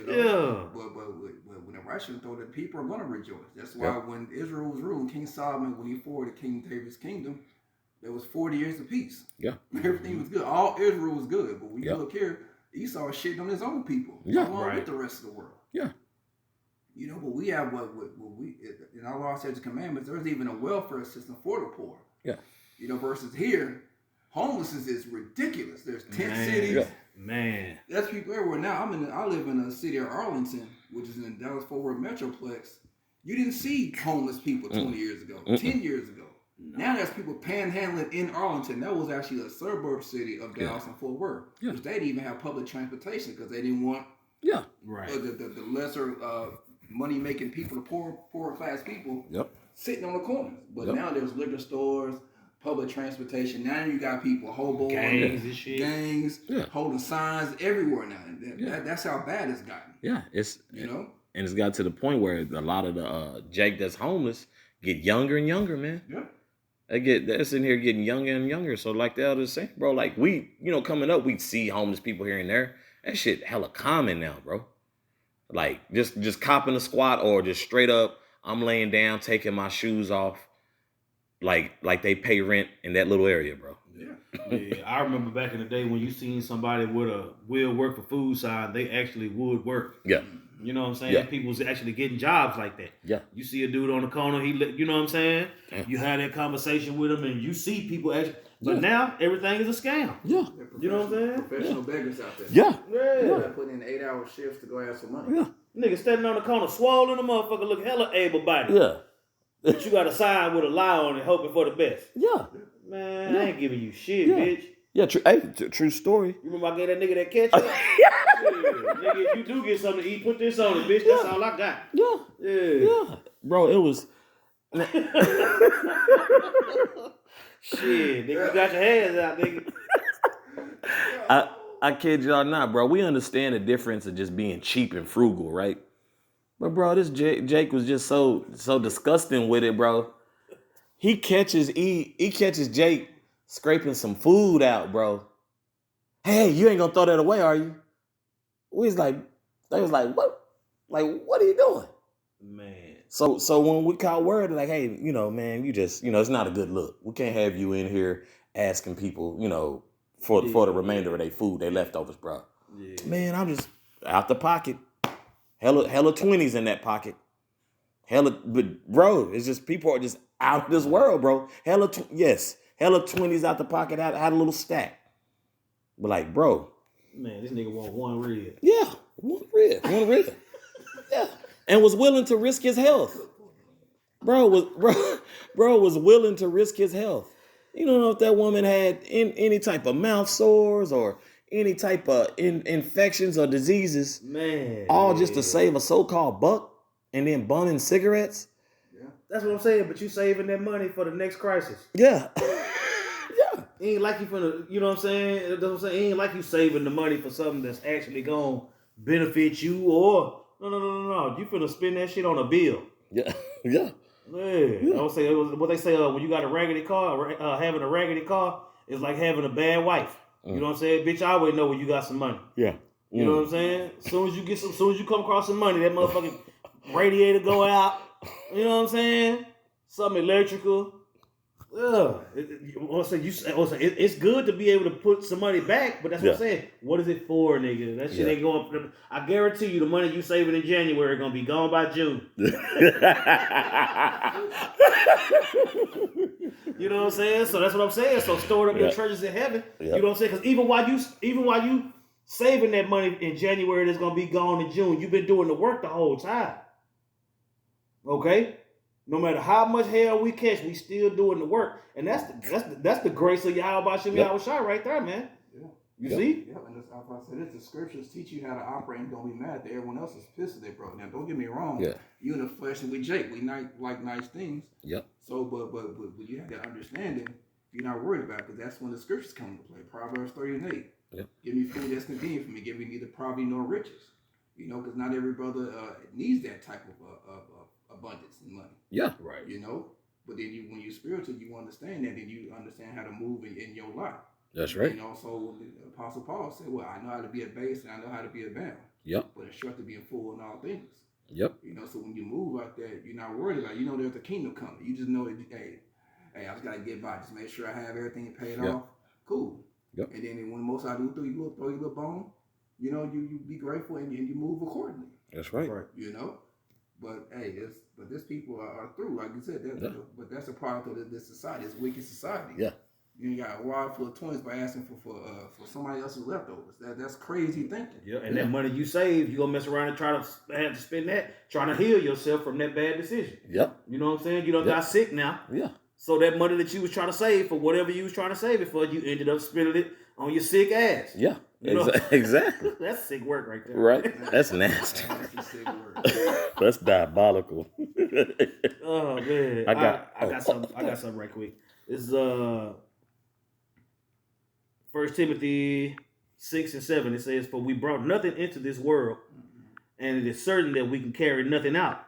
Speaker 3: You know? But when the righteous throw, the people are gonna rejoice. That's why when Israel was ruling, King Solomon, when he forwarded King David's kingdom, there was 40 years of peace.
Speaker 1: Yeah.
Speaker 3: Everything was good. All Israel was good. But when you
Speaker 1: Yeah.
Speaker 3: look here, Esau was shitting on his own people,
Speaker 1: Yeah.
Speaker 3: along
Speaker 2: Right.
Speaker 3: with the rest of the world.
Speaker 1: Yeah.
Speaker 3: You know, but we have what we in our law, statutes, and commandments. There's even a welfare system for the poor.
Speaker 1: Yeah.
Speaker 3: You know, versus here, homelessness is ridiculous. There's tent
Speaker 2: Man.
Speaker 3: cities.
Speaker 1: Yeah.
Speaker 2: Man.
Speaker 3: That's people everywhere. Now I live in the city of Arlington, which is in the Dallas-Fort Worth Metroplex. You didn't see homeless people 20 years ago, 10 years ago. Now there's people panhandling in Arlington. That was actually a suburb city of Dallas and Fort Worth,
Speaker 1: Yeah.
Speaker 3: which they didn't even have public transportation because they didn't want
Speaker 1: Yeah.
Speaker 2: Right.
Speaker 3: the lesser money-making people, the poorer class people,
Speaker 1: Yep.
Speaker 3: sitting on the corners. But
Speaker 1: Yep.
Speaker 3: now there's liquor stores, public transportation. Now you got people hoboing,
Speaker 2: Gangs and shit.
Speaker 3: gangs,
Speaker 1: Yeah.
Speaker 3: holding signs everywhere now.
Speaker 1: Yeah.
Speaker 3: That's how bad it's gotten.
Speaker 1: Yeah.
Speaker 3: You know?
Speaker 1: And it's got to the point where a lot of the Jake that's homeless get younger and younger, man.
Speaker 3: Yeah.
Speaker 1: They're sitting here getting younger and younger. So like the elders saying, bro, like coming up, we'd see homeless people here and there. That shit hella common now, bro. Like just copping a squat or just straight up, I'm laying down, taking my shoes off, like they pay rent in that little area, bro.
Speaker 3: Yeah.
Speaker 2: Yeah, I remember back in the day when you seen somebody with a will work for food sign, they actually would work.
Speaker 1: Yeah.
Speaker 2: You know what I'm saying?
Speaker 1: Yeah.
Speaker 2: People was actually getting jobs like that.
Speaker 1: Yeah.
Speaker 2: You see a dude on the corner, you know what I'm saying?
Speaker 1: Damn.
Speaker 2: You had that conversation with him, and you see people actually. But
Speaker 1: Yeah.
Speaker 2: now everything is a scam.
Speaker 1: Yeah.
Speaker 3: They're
Speaker 2: You know what I'm saying?
Speaker 3: Professional beggars out there.
Speaker 1: Yeah.
Speaker 3: They're putting in 8-hour shifts to go ask for money.
Speaker 1: Yeah.
Speaker 2: Nigga standing on the corner, swollen the motherfucker, look hella able-bodied.
Speaker 1: Yeah.
Speaker 2: But you got a sign with a lie on it, hoping for the best.
Speaker 1: Yeah.
Speaker 2: Man, I ain't giving you shit,
Speaker 1: Yeah.
Speaker 2: bitch.
Speaker 1: Yeah, true story.
Speaker 2: You remember I gave that nigga that ketchup? Yeah, nigga, if you do get something to eat, put this on it, bitch. That's all I got.
Speaker 1: Yeah.
Speaker 2: Yeah.
Speaker 1: Yeah. Bro, it was
Speaker 2: Shit, nigga, you got your hands out, nigga.
Speaker 1: I kid y'all not, bro. We understand the difference of just being cheap and frugal, right? But bro, this Jake was just so disgusting with it, bro. He catches Jake scraping some food out, bro. Hey, you ain't gonna throw that away, are you? They was like, what? Like, what are you doing?
Speaker 2: Man.
Speaker 1: So when we caught word, like, hey, man, you just, it's not a good look. We can't have you in here asking people, for the remainder of their food, their leftovers, bro.
Speaker 2: Yeah.
Speaker 1: Man, I'm just out the pocket. Hella 20s in that pocket. But bro, it's just people are just out of this world, bro. Hella 20s out the pocket. Had a little stack. But like, bro.
Speaker 2: Man, this nigga want one rib.
Speaker 1: Yeah, one rib. Yeah. And was willing to risk his health. Bro was willing to risk his health. You don't know if that woman had any type of mouth sores or any type of infections or diseases.
Speaker 2: Man.
Speaker 1: All just to save a so-called buck and then bumming cigarettes.
Speaker 3: Yeah.
Speaker 2: That's what I'm saying, but you saving that money for the next crisis.
Speaker 1: Yeah. Yeah.
Speaker 2: It ain't like you finna, you know what I'm saying? That's what I'm saying. It ain't like you saving the money for something that's actually gonna benefit you or no. You finna spend that shit on a bill.
Speaker 1: Yeah. Yeah.
Speaker 2: Yeah. I would say what they say when you got a raggedy car, having a raggedy car is like having a bad wife. You know what I'm saying? Bitch, I always know when you got some money.
Speaker 1: Yeah.
Speaker 2: You know what I'm saying? As soon as you come across some money, that motherfucking radiator go out. You know what I'm saying? Something electrical. It's good to be able to put some money back, but that's what I'm saying. What is it for, nigga? That shit ain't going. I guarantee you, the money you saving in January gonna be gone by June. You know what I'm saying? So that's what I'm saying. So store up your treasures in heaven. You know what I'm saying? Because even while you saving that money in January, that's gonna be gone in June. You've been doing the work the whole time. Okay. No matter how much hell we catch, we still doing the work, and that's the grace of Yahweh Shem Yahushua right there, man. Yeah. You see?
Speaker 3: Yeah, and that's how I said it. The scriptures teach you how to operate and don't be mad that everyone else is pissed that they broke. Now, don't get me wrong. Yeah. You in the flesh and we Jake. We like nice things. Yep. So, but you have that understanding. You're not worried about it because that's when the scriptures come into play. Proverbs 30:8. Yep. Give me food that's convenient for me. Give me neither poverty nor riches. Because not every brother needs that type of abundance in money. Yeah. Right. But then when you're spiritual, you understand that, and you understand how to move in your life. That's right. And also, the Apostle Paul said, well, I know how to be abased and I know how to be abound. Yep. But instructed being full in all things. Yep. So when you move like that, you're not worried about it. There's a kingdom coming. You just know that, hey, I just got to get by. Just make sure I have everything paid off. Cool. Yep. And then when the Most High do throw you a little bone, you be grateful and you move accordingly. That's right. But hey, this people are through, like you said. But that's a product of this society, this wicked society. Yeah. You got a wallet full of 20s by asking for somebody else's leftovers. That's crazy thinking. Yeah, and that money you save, you gonna mess around and try to have to spend that trying to heal yourself from that bad decision. Yep. You know what I'm saying? You done got sick now. Yeah. So that money that you was trying to save for whatever you was trying to save it for, you ended up spending it on your sick ass. Yeah. Exactly. That's sick work right there. Right. That's nasty. That's sick work. That's diabolical. Oh man. I got something right quick. It's 1 Timothy 6:7. It says, "For we brought nothing into this world, and it is certain that we can carry nothing out.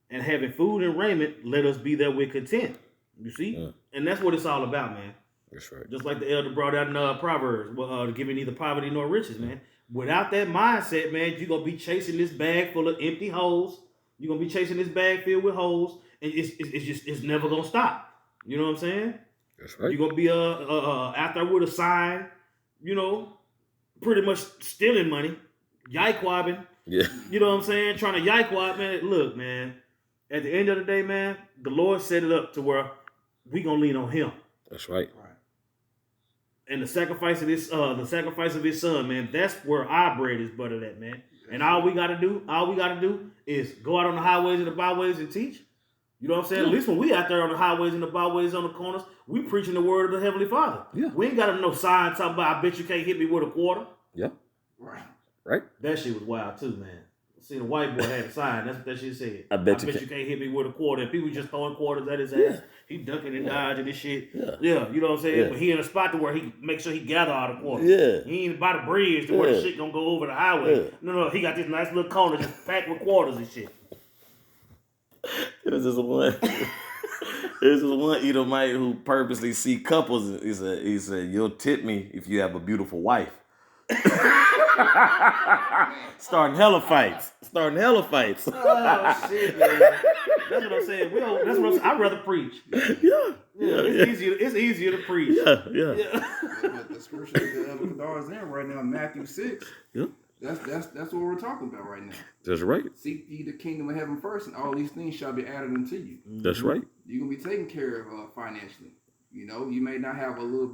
Speaker 3: And having food and raiment, let us be therewith content." You see? And that's what it's all about, man. That's right. Just like the elder brought out in Proverbs, to give you neither poverty nor riches, man. Without that mindset, man, you're going to be chasing this bag full of empty holes. You're going to be chasing this bag filled with holes, and it's never going to stop. You know what I'm saying? That's right. You're going to be out there with a sign, pretty much stealing money, yikewabbing. Yeah. You know what I'm saying? Trying to yikewob, man. Look, man, at the end of the day, man, the Lord set it up to where we going to lean on him. That's right. And the sacrifice of his son, man, that's where our bread is buttered at, man.
Speaker 2: And all we gotta do is go out on the highways and the byways and teach. You know what I'm saying? At least when we out there on the highways and the byways on the corners, we preaching the word of the Heavenly Father.
Speaker 1: Yeah.
Speaker 2: We ain't got no sign talking about, I bet you can't hit me with a quarter.
Speaker 1: Yeah. Right.
Speaker 2: That shit was wild too, man. See, the white boy had a sign. That's what that shit said.
Speaker 1: I bet
Speaker 2: you can't hit me with a quarter. And people just throwing quarters at his ass.
Speaker 1: Yeah.
Speaker 2: He ducking and dodging and shit.
Speaker 1: Yeah.
Speaker 2: You know what I'm saying?
Speaker 1: Yeah.
Speaker 2: But he in a spot to where he make sure he gather all the quarters.
Speaker 1: Yeah.
Speaker 2: He ain't by the bridge to where the shit gonna go over the highway.
Speaker 1: Yeah.
Speaker 2: No, he got this nice little corner just packed with quarters and shit.
Speaker 1: There's this one. There's this one Edomite who purposely see couples. He said, "You'll tip me if you have a beautiful wife." Starting hella fights.
Speaker 2: Oh shit, man. That's what I'm saying. That's what I'm saying. I'd rather preach.
Speaker 1: Yeah.
Speaker 2: It's easier to preach.
Speaker 1: Yeah.
Speaker 3: But the scripture that Elder Kadar is in right now, Matthew 6.
Speaker 1: Yeah.
Speaker 3: That's what we're talking about right now.
Speaker 1: That's right.
Speaker 3: Seek ye the kingdom of heaven first, and all these things shall be added unto you.
Speaker 1: That's right.
Speaker 3: You're gonna be taken care of financially. You know, you may not have a little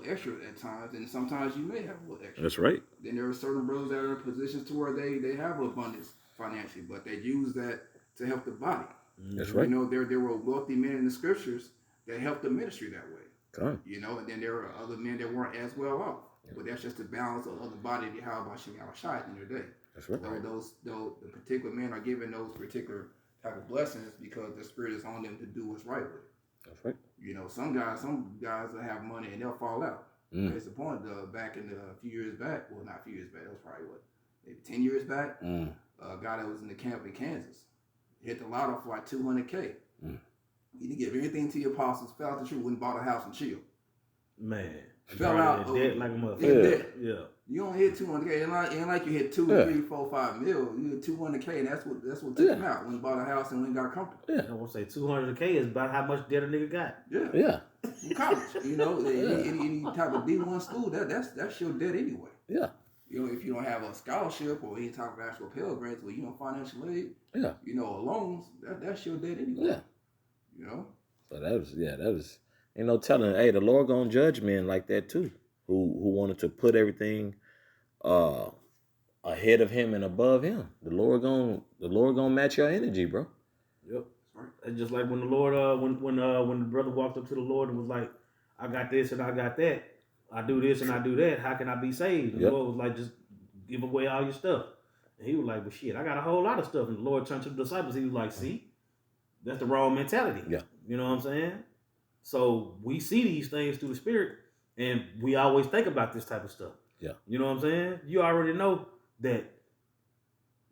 Speaker 3: extra at times, and sometimes you may have a little extra.
Speaker 1: That's right.
Speaker 3: Then there are certain brothers that are in positions to where they have abundance financially, but they use that to help the body.
Speaker 1: That's right.
Speaker 3: You know, there were wealthy men in the scriptures that helped the ministry that way.
Speaker 1: Come.
Speaker 3: You know, and then there are other men that weren't as well off. But that's just the balance of the body of how about Shem Shai in your day.
Speaker 1: That's right.
Speaker 3: The particular men are given those particular type of blessings because the spirit is on them to do what's right with it.
Speaker 1: That's right.
Speaker 3: You know, some guys will have money and they'll fall out. Case in point, back in a few years back, well, not a few years back, that was probably maybe 10 years back, a guy that was in the camp in Kansas hit the lotto for like $200K. He didn't give everything to the apostles, fell out the tree, went and bought a house and chilled.
Speaker 2: Man.
Speaker 3: Fell out
Speaker 2: dead like a motherfucker.
Speaker 3: Yeah. You only hit 200K. Ain't like you hit 2, 3, 4, 5 mil. You hit 200K, and that's what took him out. When he bought a house and when he got comfortable.
Speaker 2: Yeah. I won't say 200K is about how much debt a nigga got.
Speaker 3: Yeah. From college, you know, any type of D1 school, that's your debt anyway.
Speaker 1: Yeah.
Speaker 3: You know, if you don't have a scholarship or any type of actual Pell Grants, or financial aid.
Speaker 1: Yeah.
Speaker 3: You know, or loans, that's your debt anyway.
Speaker 1: Yeah.
Speaker 3: You know.
Speaker 1: So that was. Ain't no telling. Hey, the Lord gonna judge men like that too, who wanted to put everything ahead of Him and above Him. The Lord gonna match your energy, bro.
Speaker 2: Yep. It's just like when the Lord, when the brother walked up to the Lord and was like, "I got this and I got that. I do this and I do that. How can I be saved?" And the Lord was like, "Just give away all your stuff." And he was like, "Well, shit, I got a whole lot of stuff." And the Lord turned to the disciples. He was like, "See, that's the wrong mentality."
Speaker 1: Yeah.
Speaker 2: You know what I'm saying? So we see these things through the Spirit, and we always think about this type of stuff.
Speaker 1: Yeah.
Speaker 2: You know what I'm saying? You already know that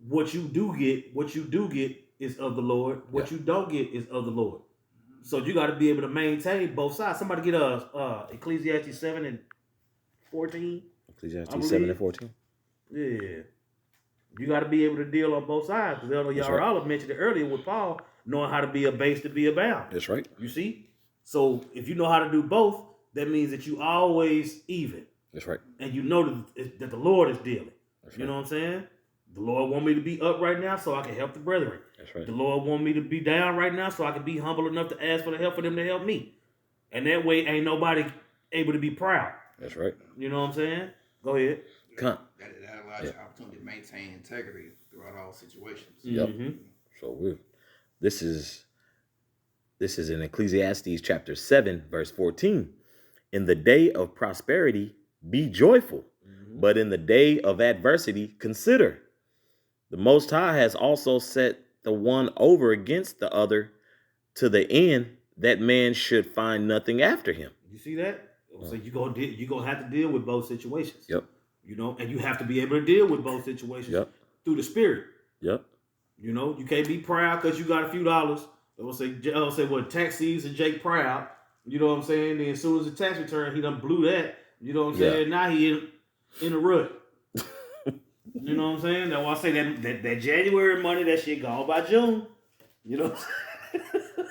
Speaker 2: what you do get is of the Lord. What you don't get is of the Lord. So you got to be able to maintain both sides. Somebody get Ecclesiastes 7 and 14.
Speaker 1: Ecclesiastes 7 and 14.
Speaker 2: Yeah. You got to be able to deal on both sides. Because y'all mentioned it earlier with Paul, knowing how to be a base to be abound.
Speaker 1: That's right.
Speaker 2: You see? So if you know how to do both, that means that you always even.
Speaker 1: That's right.
Speaker 2: And you know that the Lord is dealing.
Speaker 1: That's
Speaker 2: You
Speaker 1: right.
Speaker 2: know what I'm saying? The Lord want me to be up right now so I can help the brethren.
Speaker 1: That's right.
Speaker 2: The Lord want me to be down right now so I can be humble enough to ask for the help for them to help me. And that way ain't nobody able to be proud.
Speaker 1: That's right.
Speaker 2: You know what I'm saying? Go ahead.
Speaker 3: That allows you opportunity to maintain integrity throughout all situations.
Speaker 1: Yep.
Speaker 2: Mm-hmm.
Speaker 1: So this is in Ecclesiastes chapter 7, verse 14. In the day of prosperity, be joyful, but in the day of adversity, consider. The Most High has also set the one over against the other to the end that man should find nothing after him.
Speaker 2: You see that? So you're gonna have to deal with both situations.
Speaker 1: Yep.
Speaker 2: You know, and you have to be able to deal with both situations through the Spirit.
Speaker 1: Yep.
Speaker 2: You know, you can't be proud because you got a few dollars. I'll say what tax season Jake proud. You know what I'm saying? Then as soon as the tax return, he done blew that. You know what I'm saying? Now he in a rut. You know what I'm saying? That's why I say that January money, that shit gone by June. You know what I'm saying?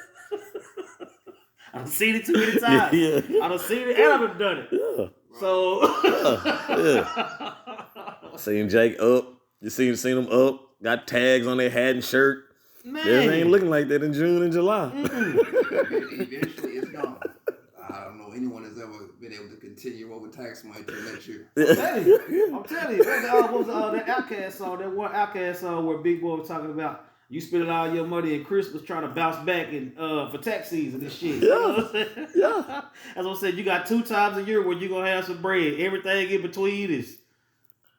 Speaker 2: I done seen it too many times. I done seen it and I done it.
Speaker 1: Yeah.
Speaker 2: So
Speaker 1: Seen Jake up. You seen him up. Got tags on their hat and shirt.
Speaker 2: man,
Speaker 1: This ain't looking like that in June and July.
Speaker 3: Eventually, it's gone. I don't know anyone that's ever been able to continue over tax money till next year.
Speaker 2: I'm telling you. What was that Outkast song? That one Outkast song where Big Boy was talking about you spending all your money in Christmas trying to bounce back and for tax season and shit.
Speaker 1: Yeah.
Speaker 2: You know what I'm saying?
Speaker 1: Yeah.
Speaker 2: That's what I said. You got 2 times a year where you're gonna have some bread. Everything in between is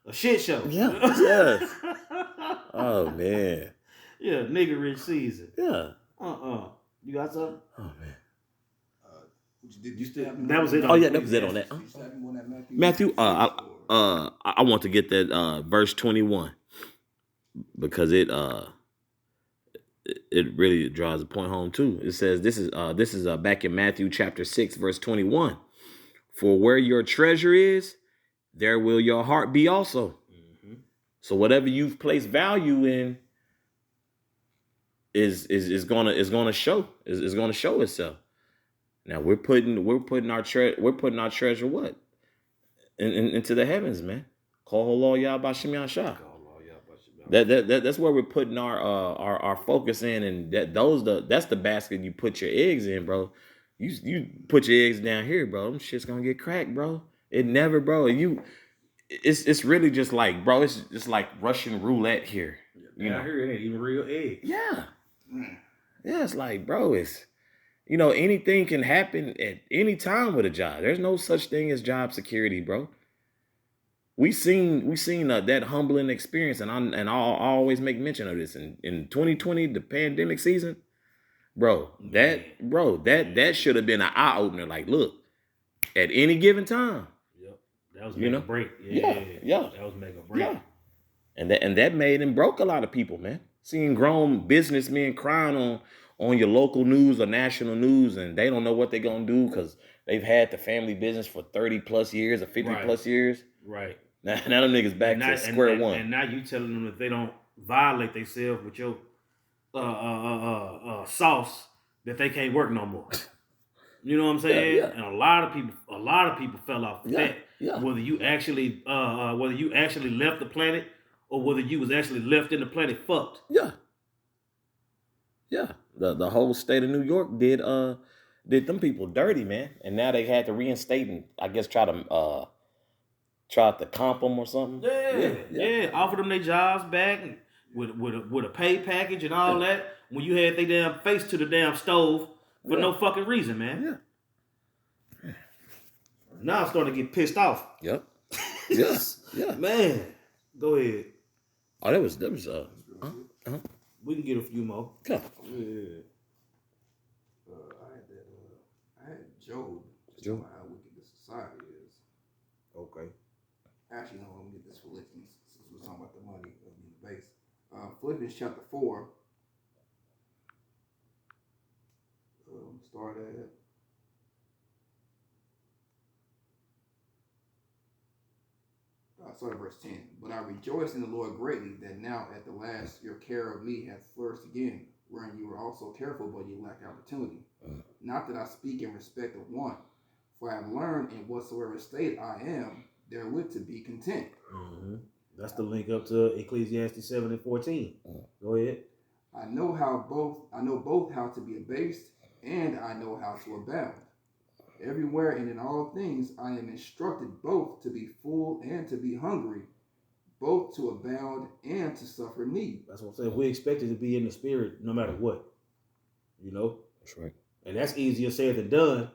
Speaker 2: a shit show.
Speaker 1: Yeah. Yes. Oh man.
Speaker 2: Yeah, nigga rich season.
Speaker 1: Yeah.
Speaker 2: You got something?
Speaker 1: Oh man.
Speaker 3: Did you still have
Speaker 2: That was it.
Speaker 1: Oh yeah, that was it on that.
Speaker 3: You still have more than that
Speaker 1: Matthew, I want to get that verse 21 because it really drives the point home too. It says this is back in Matthew chapter 6 verse 21. For where your treasure is, there will your heart be also. Mm-hmm. So whatever you've placed value in is gonna show itself. Now we're putting our treasure what into the heavens, man. Call Yah B'Shem Yahshua. That's where we're putting our focus in, and that's the basket you put your eggs in, bro. You put your eggs down here, bro. Them shit's gonna get cracked, bro. It never, bro. It's really just like, bro. It's just like Russian roulette here.
Speaker 2: You know, here it ain't even real eggs.
Speaker 1: Yeah, yeah. It's like, bro. It's anything can happen at any time with a job. There's no such thing as job security, bro. We seen that humbling experience, and I always make mention of this in 2020, the pandemic season, bro. That should have been an eye opener. Like, look, at any given time.
Speaker 2: Yep, that was make a break. Yeah, that was make a break.
Speaker 1: Yeah, and that made and broke a lot of people, man. Seeing grown businessmen crying on your local news or national news, and they don't know what they're gonna do because they've had the family business for 30 plus years or 50 plus years.
Speaker 2: Right.
Speaker 1: Now them niggas back to square one.
Speaker 2: And now you telling them if they don't violate themselves with your sauce that they can't work no more. You know what I'm saying?
Speaker 1: Yeah.
Speaker 2: And a lot of people fell off that.
Speaker 1: Yeah.
Speaker 2: Whether you actually left the planet or whether you was actually left in the planet fucked.
Speaker 1: Yeah. Yeah. The whole state of New York did them people dirty, man. And now they had to reinstate and I guess try to comp them or something.
Speaker 2: Yeah. Offer them their jobs back and with a pay package and all that. When you had their damn face to the damn stove for no fucking reason, man.
Speaker 1: Yeah.
Speaker 2: Now I'm starting to get pissed off.
Speaker 1: Yep. Yeah.
Speaker 2: Man. Go ahead.
Speaker 1: Oh, that was
Speaker 2: We can get a few more.
Speaker 1: Okay.
Speaker 2: Yeah.
Speaker 3: I had Job. Just talking about how wicked the society is.
Speaker 2: Okay.
Speaker 3: Actually, no, let me get this Philippians since we're talking about the money in the base. Philippians chapter 4. Start at verse 10. But I rejoice in the Lord greatly that now at the last your care of me hath flourished again, wherein you were also careful, but you lack opportunity. Not that I speak in respect of want, for I have learned in whatsoever state I am, therewith to be content.
Speaker 2: Mm-hmm. That's the link up to Ecclesiastes 7:14. Go ahead. I know
Speaker 3: both how to be abased, and I know how to abound. Everywhere and in all things I am instructed both to be full and to be hungry, both to abound and to suffer need. That's what I'm saying. We expected to be in the spirit no matter what. You know?
Speaker 1: That's right.
Speaker 2: And that's easier said than done,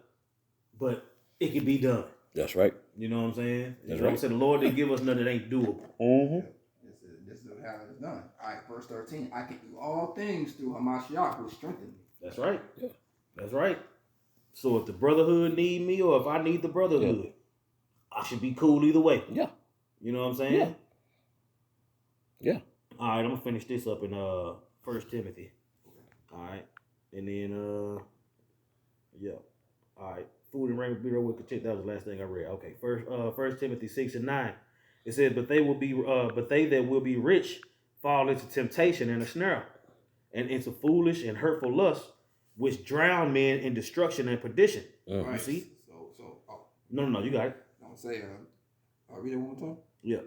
Speaker 2: but it can be done.
Speaker 1: That's right.
Speaker 2: You know what I'm saying?
Speaker 1: That's
Speaker 2: right. What I'm saying? The Lord didn't give us nothing that ain't doable.
Speaker 1: Mm-hmm.
Speaker 3: This is how it's done. All right, verse 13. I can do all things through Hamashiach who strengthened me.
Speaker 2: That's right. Yeah. That's right. So if the brotherhood need me or if I need the brotherhood, I should be cool either way.
Speaker 1: Yeah.
Speaker 2: You know what I'm saying?
Speaker 1: Yeah.
Speaker 2: All right, I'm going to finish this up in 1 Timothy. All right. And then, All right. Food and raiment be with content. That was the last thing I read. Okay. First Timothy 6:9. It says, but they that will be rich fall into temptation and a snare, and into foolish and hurtful lust, which drown men in destruction and perdition.
Speaker 3: Right.
Speaker 2: You see?
Speaker 3: So.
Speaker 2: No, you got it.
Speaker 3: Don't say. Read it one more time.
Speaker 2: Yeah.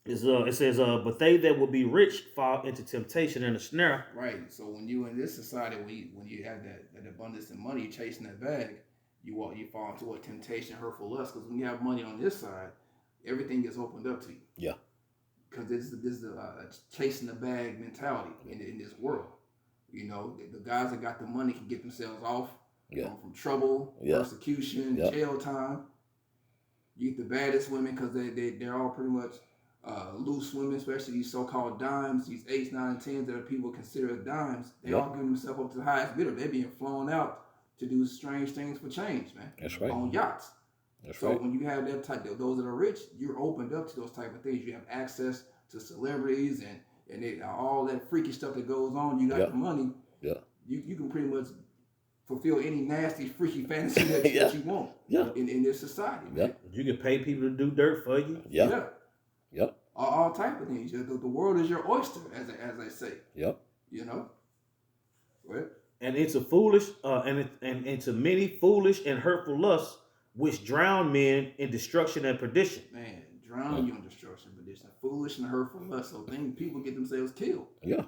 Speaker 2: It says, but they that will be rich fall into temptation and a snare.
Speaker 3: Right. So when you in this society, when you have that abundance of money, you're chasing that bag, you fall into what temptation, hurtful lust. Because when you have money on this side, everything gets opened up to you.
Speaker 1: Yeah.
Speaker 3: Because this is a chasing the bag mentality in this world. You know, the guys that got the money can get themselves off from trouble, persecution, jail time. You get the baddest women because they're all pretty much loose women, especially these so-called dimes, these 8s, 9s, and 10s that people consider dimes. They all giving themselves up to the highest bidder. They're being flown out to do strange things for change, man.
Speaker 1: That's right.
Speaker 3: On yachts.
Speaker 1: That's
Speaker 3: so
Speaker 1: right.
Speaker 3: when you have that type, those that are rich, you're opened up to those type of things. You have access to celebrities and all that freaky stuff that goes on. You got the money.
Speaker 1: Yeah.
Speaker 3: You can pretty much fulfill any nasty, freaky fantasy that you want in this society. Man.
Speaker 2: You can pay people to do dirt for you.
Speaker 3: Yeah. All type of things. The world is your oyster, as they say.
Speaker 1: Yep.
Speaker 3: You know. Well.
Speaker 2: And into foolish, and into many foolish and hurtful lusts, which drown men in destruction and perdition.
Speaker 3: Man, drown you in destruction and perdition. Foolish and hurtful lusts. So people get themselves killed.
Speaker 1: Yeah.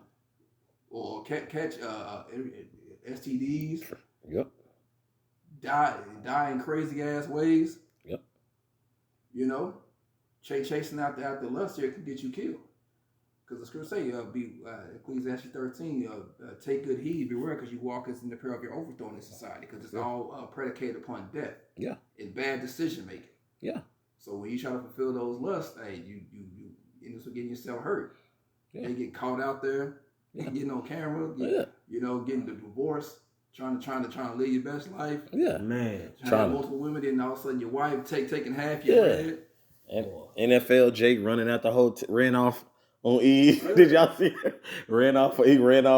Speaker 3: Or catch STDs.
Speaker 1: Yep.
Speaker 3: Die in crazy ass ways.
Speaker 1: Yep.
Speaker 3: You know, chasing out the lust here can get you killed. Because the scripture say, Ecclesiastes 13, take good heed, beware, because you walk as in the peril of your overthrow in this society, because it's all predicated upon death.
Speaker 1: Yeah.
Speaker 3: And bad decision making.
Speaker 1: Yeah.
Speaker 3: So when you try to fulfill those lusts, hey, you end up getting yourself hurt.
Speaker 1: Yeah.
Speaker 3: You get caught out there, getting on camera, you know, getting the divorce, trying to live your best life.
Speaker 2: Yeah, man.
Speaker 3: Trying to have multiple women, then all of a sudden your wife taking half your bread.
Speaker 1: And NFL Jake running out the whole ran off on E. Did y'all see it? He ran off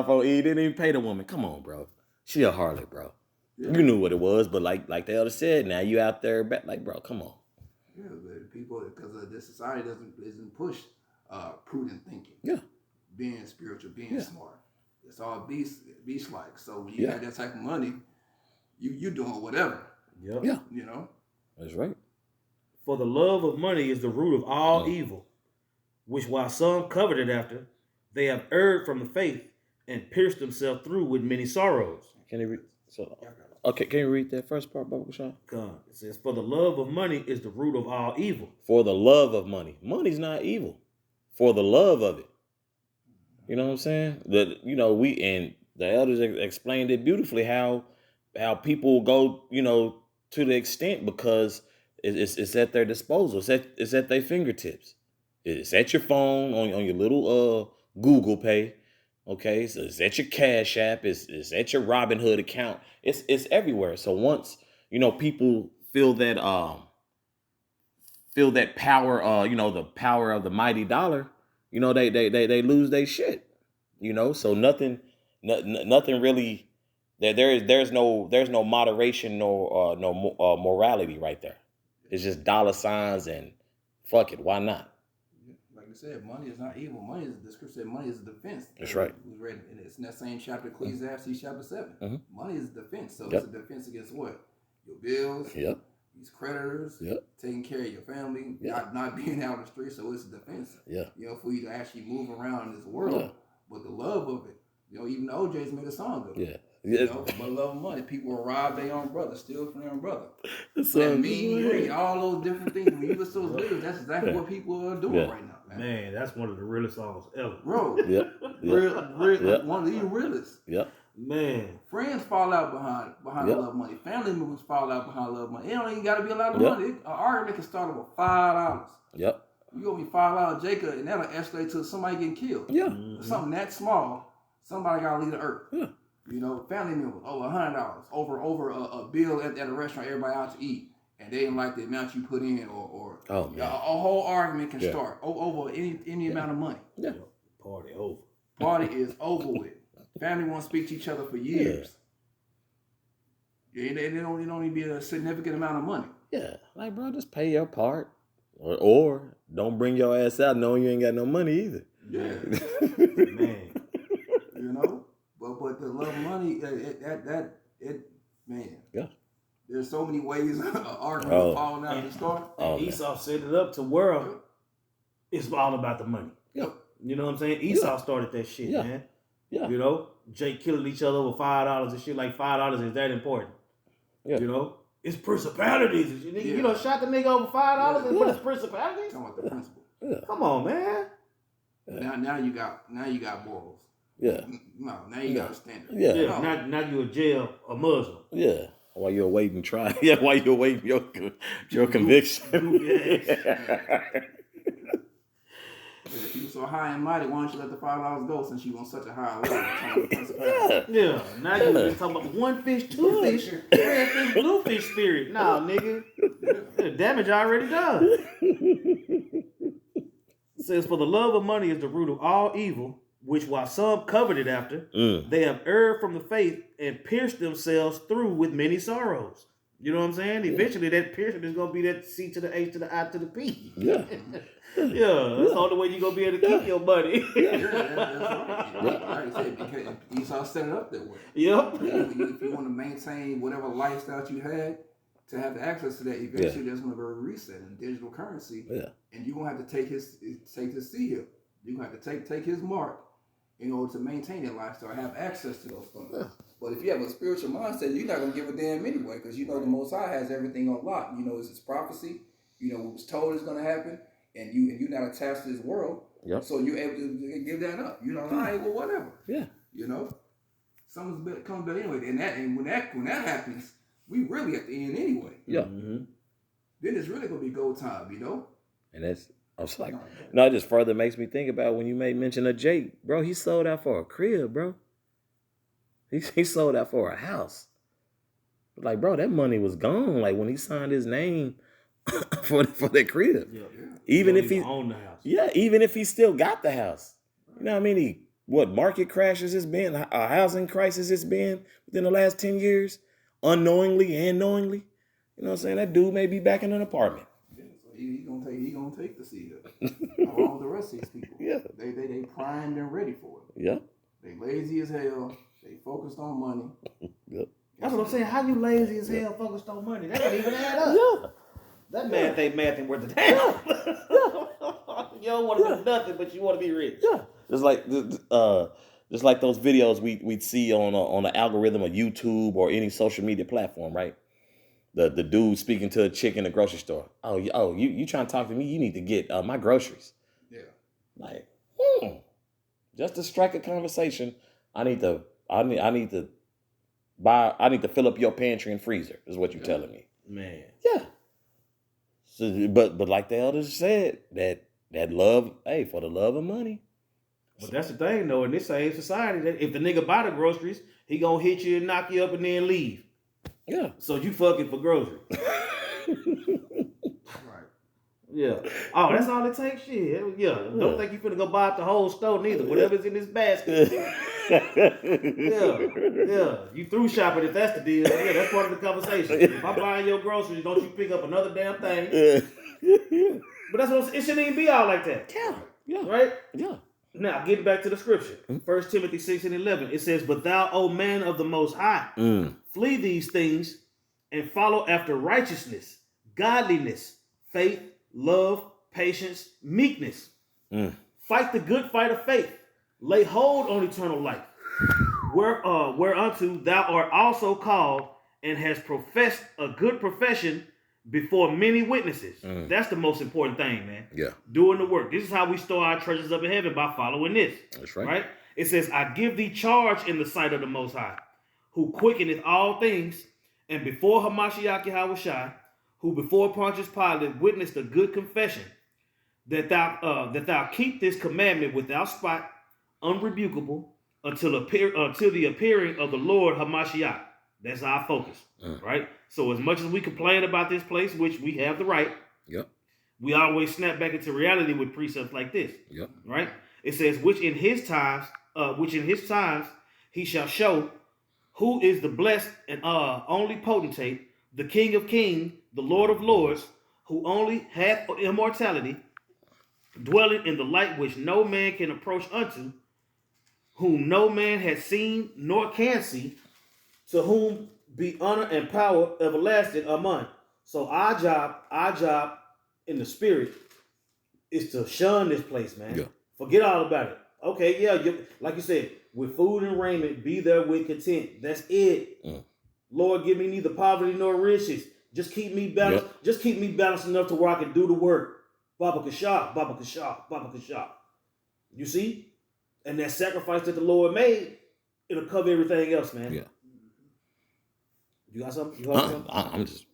Speaker 1: on E. Didn't even pay the woman. Come on, bro. She a harlot, bro. Yeah. You knew what it was, but like the elder said, now you out there, like, bro, come on.
Speaker 3: Yeah, but people, because this society isn't push prudent thinking.
Speaker 1: Yeah.
Speaker 3: Being spiritual, being smart. It's all beast-like. So when you have that type of money, you doing whatever.
Speaker 2: Yep.
Speaker 1: Yeah.
Speaker 3: You know?
Speaker 1: That's right.
Speaker 2: For the love of money is the root of all evil, which while some coveted after, they have erred from the faith and pierced themselves through with many sorrows.
Speaker 1: Can you read? Okay, can you read that first part, Baba Sean?
Speaker 2: It says, for the love of money is the root of all evil.
Speaker 1: For the love of money. Money's not evil. For the love of it. You know what I'm saying? And the elders explained it beautifully how people go, to the extent because it's at their disposal. It's at their fingertips. It's at your phone on your little Google Pay. Okay, so it's at your Cash App. It's at your Robinhood account. It's everywhere. So once people feel that power, the power of the mighty dollar, they lose their shit. So nothing really. There's no moderation nor morality right there. It's just dollar signs and fuck it. Why not?
Speaker 3: Like I said, money is not evil. The scripture said money is a defense.
Speaker 1: That's right.
Speaker 3: We read it's in that same chapter, Ecclesiastes chapter 7. Mm-hmm. Money is a defense. So it's a defense against what? Your bills.
Speaker 1: Yep.
Speaker 3: These creditors.
Speaker 1: Yep.
Speaker 3: Taking care of your family. Yep. Not being out on the street. So it's a defense.
Speaker 1: Yeah.
Speaker 3: For you to actually move around in this world. Yeah. But the love of it. Even the OJ's made a song of it. Yeah. But love of money. People will rob their own brother, steal from their own brother. And mean, all those different things. When you listen to those lyrics, that's exactly what people are doing right now, man.
Speaker 2: Man, that's one of the realest songs ever.
Speaker 3: Bro. One of the realest.
Speaker 1: Yeah.
Speaker 2: Man.
Speaker 3: Friends fall out behind love money. Family members fall out behind love money. It don't even got to be a lot of money. An argument can start with $5.
Speaker 1: Yep.
Speaker 3: You owe me $5, Jacob, and that'll escalate to somebody getting killed.
Speaker 1: Yeah.
Speaker 3: Mm-hmm. Something that small, somebody got to leave the earth.
Speaker 1: Yeah.
Speaker 3: Family members over $100 over a bill at a restaurant, everybody out to eat, and they didn't like the amount you put in, or a whole argument can start over any amount of money.
Speaker 2: Yeah, party over.
Speaker 3: Party is over with. Family won't speak to each other for years. Yeah. They don't even be a significant amount of money.
Speaker 1: Yeah, like bro, just pay your part, or don't bring your ass out knowing you ain't got no money either.
Speaker 3: Yeah, man. But the love of money, man.
Speaker 1: Yeah.
Speaker 3: There's so many ways arguing falling out the start.
Speaker 2: Esau set it up to where it's all about the money.
Speaker 1: Yeah.
Speaker 2: You know what I'm saying? Esau started that shit, man. Yeah. Jake killing each other over $5 and shit. Like $5 is that important. Yeah. it's principalities. You
Speaker 3: Yeah.
Speaker 2: know, shot the nigga over $5 and
Speaker 3: Yeah.
Speaker 2: put it's principalities.
Speaker 3: Talking about the principle.
Speaker 1: Yeah.
Speaker 2: Come on, man.
Speaker 3: Now you got morals.
Speaker 1: Yeah.
Speaker 3: No, now you got a standard.
Speaker 1: Yeah.
Speaker 2: Yeah,
Speaker 3: No.
Speaker 2: now you in jail, a Muslim.
Speaker 1: Yeah. While you're awaiting trial. Yeah, while you're awaiting your conviction.
Speaker 3: If you were so high and mighty, why don't you let the $5 go since you on such a high level?
Speaker 2: Yeah, now you just talking about one fish, two fish, red fish, blue fish spirit. Nah, nigga. The damage already done. It says, for the love of money is the root of all evil, which while some coveted after, they have erred from the faith and pierced themselves through with many sorrows. You know what I'm saying? Eventually that piercing is going to be that C to the H to the I to the P.
Speaker 1: Yeah.
Speaker 2: Yeah, that's the only way you're going to be able to keep your money.
Speaker 3: That's right. Like I said, because Esau set it up that way.
Speaker 2: Yep.
Speaker 3: If you want to maintain whatever lifestyle you had, to have access to that, eventually there's going to be a reset in digital currency.
Speaker 1: Yeah.
Speaker 3: And you're going to have to take his seal. You're going to have to take his mark in order to maintain that lifestyle, have access to those things.
Speaker 1: Yeah.
Speaker 3: But if you have a spiritual mindset, you're not going to give a damn anyway, because you know the Most High has everything on lock. You know it's his prophecy. You know what was told is going to happen, and you're not attached to this world.
Speaker 1: Yep.
Speaker 3: So you're able to give that up. You know, all right, well, whatever.
Speaker 1: Yeah.
Speaker 3: You know, something's comes back anyway. And when that happens, we really at the end anyway.
Speaker 1: Yeah.
Speaker 2: Mm-hmm.
Speaker 3: Then it's really gonna be go time, you know.
Speaker 1: And I was like, no, it just further makes me think about when you made mention of Jake, bro. He sold out for a crib, bro. He sold out for a house. Like, bro, that money was gone. Like when he signed his name for that crib.
Speaker 2: Yeah.
Speaker 1: Even if he
Speaker 2: own the house.
Speaker 1: Yeah, even if he still got the house. You know how many market crashes it's been, a housing crisis it's been within the last 10 years, unknowingly and knowingly. You know what I'm saying? That dude may be back in an apartment.
Speaker 3: Yeah, so he gonna take the seat along with the rest of these people.
Speaker 1: Yeah.
Speaker 3: They primed and ready for it.
Speaker 1: Yeah.
Speaker 3: They lazy as hell. They focused on money.
Speaker 1: Yep.
Speaker 2: That's what I'm saying. How you lazy as hell focused on money? That don't even add up.
Speaker 1: Yeah.
Speaker 2: That math ain't worth a damn. You don't want to do nothing, but you want to be rich.
Speaker 1: Yeah. Just like those videos we'd see on the algorithm of YouTube or any social media platform, right? The dude speaking to a chick in the grocery store. You trying to talk to me? You need to get my groceries.
Speaker 3: Yeah.
Speaker 1: Like, just to strike a conversation, I need to fill up your pantry and freezer. Is what you're telling me,
Speaker 2: Man.
Speaker 1: Yeah. So, but like the elders said, that love, for the love of money.
Speaker 2: But that's the thing, though. In this same society, that if the nigga buy the groceries, he gonna hit you and knock you up and then leave.
Speaker 1: Yeah.
Speaker 2: So you fucking for groceries.
Speaker 3: Right.
Speaker 2: Yeah. Oh, that's all it takes. Shit. Yeah. Don't think you finna go buy up the whole store neither. Whatever's in this basket. Yeah. You through shopping if that's the deal. Yeah, that's part of the conversation. If I'm buying your groceries, don't you pick up another damn thing. But that's what it shouldn't even be all like that.
Speaker 1: Yeah.
Speaker 2: Right?
Speaker 1: Yeah.
Speaker 2: Now, getting back to the scripture. 1 Timothy 6:11. It says, but thou, O man of the Most High, flee these things and follow after righteousness, godliness, faith, love, patience, meekness. Fight the good fight of faith. Lay hold on eternal life, whereunto thou art also called and hast professed a good profession before many witnesses. That's the most important thing, man.
Speaker 1: Yeah.
Speaker 2: Doing the work. This is how we store our treasures up in heaven, by following this.
Speaker 1: That's right.
Speaker 2: Right? It says, I give thee charge in the sight of the Most High, who quickeneth all things, and before Hamashiach Yahushua, who before Pontius Pilate witnessed a good confession, that thou keep this commandment without spot, unrebukable, until the appearing of the Lord Hamashiach. That's our focus, right? So as much as we complain about this place, which we have the right,
Speaker 1: Yep.
Speaker 2: we always snap back into reality with precepts like this.
Speaker 1: Yep.
Speaker 2: Right? It says, which in his times he shall show who is the blessed and only potentate, the King of kings, the Lord of lords, who only hath immortality, dwelling in the light which no man can approach unto, whom no man has seen nor can see, to whom be honor and power everlasting. Amen. So our job in the spirit is to shun this place, man.
Speaker 1: Yeah.
Speaker 2: Forget all about it. Okay, yeah, like you said, with food and raiment, be there with content. That's it. Lord, give me neither poverty nor riches. Just keep me balanced.
Speaker 1: Yep.
Speaker 2: Just keep me balanced enough to where I can do the work. Baba Kashab, Baba Kashab, Baba Kashab. You see? And that sacrifice that the Lord made, it'll cover everything else, man.
Speaker 1: Yeah.
Speaker 2: You got something? You got something?
Speaker 1: I'm just.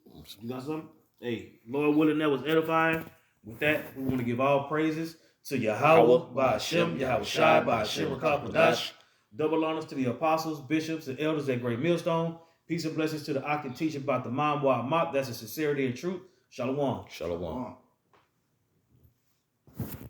Speaker 2: You got something? Hey, Lord willing, that was edifying. With that, we want to give all praises to Yahweh, by Hashem, Yahweh Shai, by Hashem, Rakah Kodash. Double honors to the apostles, bishops, and elders at Great Millstone. Peace and blessings to the Akin teaching about the Mamwa Mop. That's a sincerity and truth. Shalom.
Speaker 1: Shalom.
Speaker 3: Come on.